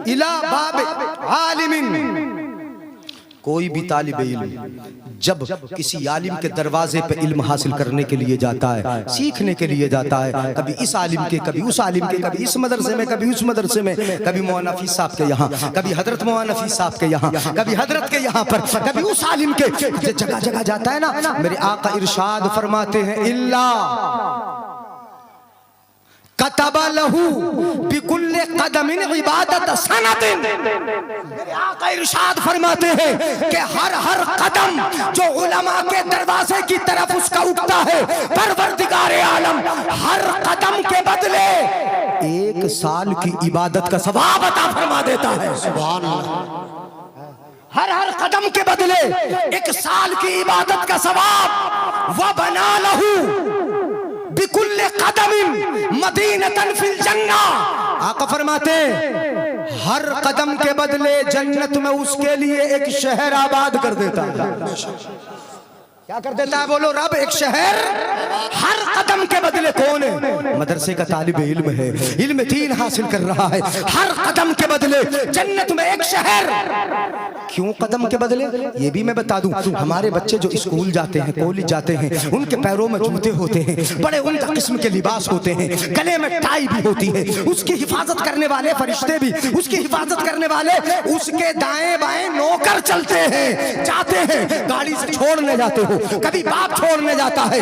इला बाब आलिमिन, कोई भी तालिब इल्म जब किसी आलिम के दरवाजे पे इल्म हासिल करने के लिए जाता है, सीखने के लिए जाता है, कभी इस आलिम के, कभी उस आलिम के, कभी इस मदरसे में, कभी उस मदरसे में, कभी मौलाना हफीज साहब के यहाँ, कभी हजरत मौलाना हफीज साहब के यहाँ, कभी हजरत के यहाँ पर, कभी उस आलिम के, जगह जगह जाता है ना, मेरे आका इरशाद फरमाते हैं, इल्ला कतबा लहू बिकुल्ले कदमिन इबादत सनतिन। मेरे आका इरशाद फरमाते हैं कि हर कदम जो उलमा के दरवाजे की तरफ उसका उठता है, परवरदिगार आलम हर कदम के बदले 1 साल की इबादत का सवाब अता फरमा देता है। सुभान अल्लाह। हर कदम के बदले 1 साल की इबादत का सवाब। व बना लहू बिकुल्ले कदमिन मदीनतन फिल जन्ना। आका फरमाते हर कदम के बदले जन्नत में उसके लिए एक शहर आबाद कर देता है। क्या कर देता है? बोलो, रब एक शहर हर कदम के बदले। कौन है? मदरसे का तालिब इल्म है, इल्म दीन हासिल कर रहा है, हर कदम के बदले जन्नत में एक शहर। क्यों कदम के बदले? ये भी मैं बता दूं, हमारे बच्चे जो स्कूल जाते हैं, कॉलेज जाते हैं, उनके पैरों में जूते होते हैं, बड़े उम्दा किस्म के लिबास होते हैं, गले में टाई भी होती है, उसकी हिफाजत करने वाले फरिश्ते भी, उसकी हिफाजत करने वाले उसके दाएं बाएं नौकर चलते हैं, जाते हैं, गाड़ी से छोड़ने जाते हो, कभी बाप छोड़ने जाता है,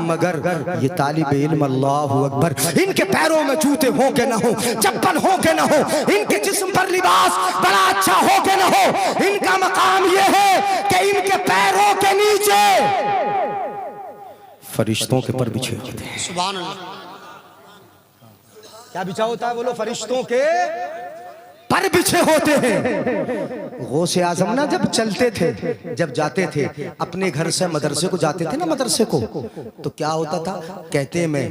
मगर ये तालिब इल्म अल्लाह अकबर, इनके पैरों में जूते हो के ना हो, चप्पल हो के ना हो, इनके जिस्म पर लिबास बड़ा अच्छा हो के ना हो, इनका मकाम ये है कि इनके पैरों के नीचे फरिश्तों के पर बिछे होते हैं। सुभान अल्लाह। क्या बिछा होता है बोलो? फरिश्तों के पर बिछे होते हैं। गौसे आजम ना जब चलते थे, जब जाते थे अपने घर से मदरसे को जाते थे ना, मदरसे को, तो क्या होता था? कहते मैं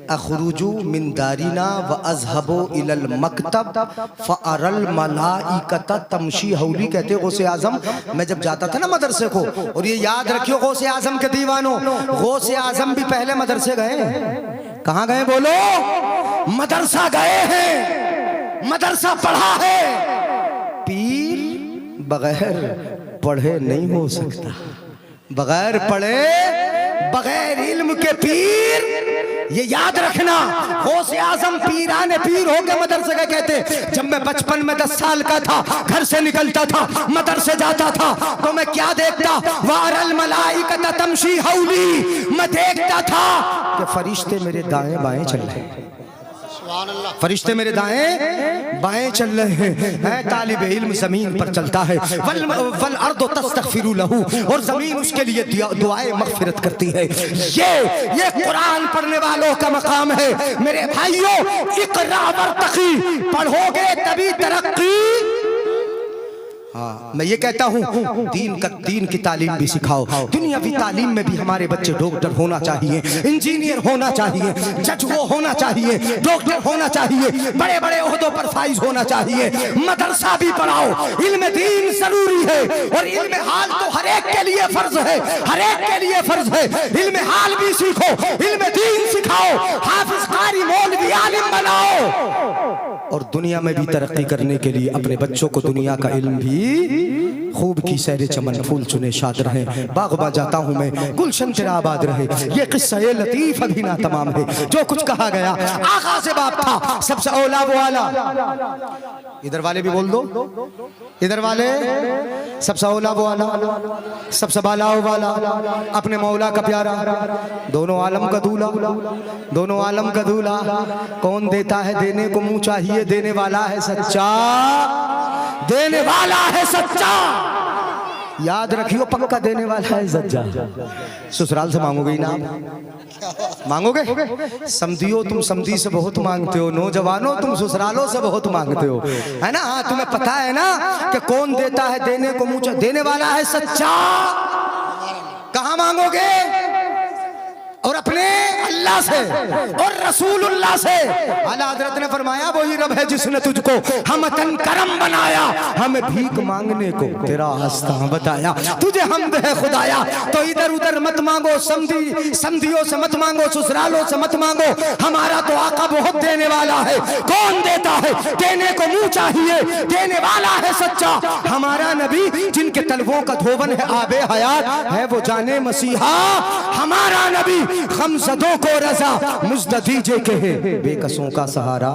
अखरुजु मिन दारिना व अज़हबु इलल मकतब फ़अरल मलाइकत तमशी हौली। कहते गौसे आजम, मैं जब जाता था ना मदरसे को, और ये याद रखियो गौसे आजम के दीवानों, गौसे आजम भी पहले मदरसे गए। कहाँ गए बोलो? मदरसा गए हैं, मदरसा पढ़ा है। पीर बगैर पढ़े नहीं हो सकता, बगैर पढ़े, बगैर इल्म के पीर, ये याद रखना। गौसे आजम पीराने पीर हो के मदरसे का कहते, जब मैं बचपन में 10 साल का था, घर से निकलता था, मदरसे जाता था, तो मैं क्या देखता? वारल मलाइकत तमशी हौली। मैं देखता था कि फरिश्ते मेरे दाएं बाएं चल रहे हैं, फरिश्ते मेरे दाएं बाएं चल रहे हैं। तालिब इल्म जमीन पर चलता है, वल अर्दु तस्तगफिरु लहू, और जमीन उसके लिए दुआएं मगफिरत करती है। ये कुरान पढ़ने वालों का मकाम है। मेरे भाइयों, इक़रा वरतक़ी, पढ़ोगे तभी तरक्की। हाँ, मैं ये कहता हूँ, दीन की तालीम भी सिखाओ। दुनियावी तालीम में भी हमारे बच्चे डॉक्टर होना चाहिए, इंजीनियर होना चाहिए, जज वो होना चाहिए, डॉक्टर होना चाहिए, बड़े बड़े ओहदों पर फाइज होना चाहिए। मदरसा भी पढ़ाओ, इल्म दीन जरूरी है, और इल्म हाल तो हर एक के लिए फर्ज है, हर एक के लिए फर्ज है। इल्म हाल भी सीखो, इल्म दीन सिखाओ, हाफिज कारी मौलवी आलिम बनाओ, और दुनिया में भी तरक्की करने के लिए अपने बच्चों को दुनिया का इल्म भी खूब की सैर चमन फूल चुने शाद रहे। बागबा जाता हूँ मैं, गुलशन तेरा आबाद रहे। ये किस्सा ये लतीफ अभी ना तमाम है, जो कुछ कहा गया आगा से बाप था, सबसे औला वो आला। इधर वाले भी बोल दो, इधर वाले सबसे औला वो आला, सबसे बाला वाला, अपने मौला का प्यारा, दोनों आलम का दूल्हा, दोनों आलम का दूल्हा। कौन देता है? देने को मुंह चाहिए, देने वाला है सच्चा, देने वाला है सच्चा। याद रखियो, पक्का देने वाला है सच्चा। ससुराल से मांगोगे ना? मांगोगे? समझियो, तुम समझी से बहुत मांगते हो, नौजवानों तुम ससुरालों से बहुत मांगते हो, है ना? हाँ, तुम्हें पता है ना कि कौन देता है? देने को मुंह, देने वाला है सच्चा। कहाँ मांगोगे? और अपने अल्लाह से और रसूलुल्लाह से। आला हज़रत ने फरमाया, वही रब है जिसने तुझको हमतन करम बनाया, हमें भीख मांगने को तेरा रास्ता बताया। तुझे हमद है खुदाया, तो इधर उधर मत मांगो, समधियों से मत मांगो, ससुरालों से मत मांगो। हमारा तो आका बहुत देने वाला है। कौन देता है? देने को मुंह चाहिए, देने वाला है सच्चा। हमारा नबी जिनके तलवों का धोवन है आबे हयात है, वो जाने मसीहा। हमारा नबी गमज़दों को रज़ा मुज़्द दीजे के है, बेकसों का सहारा।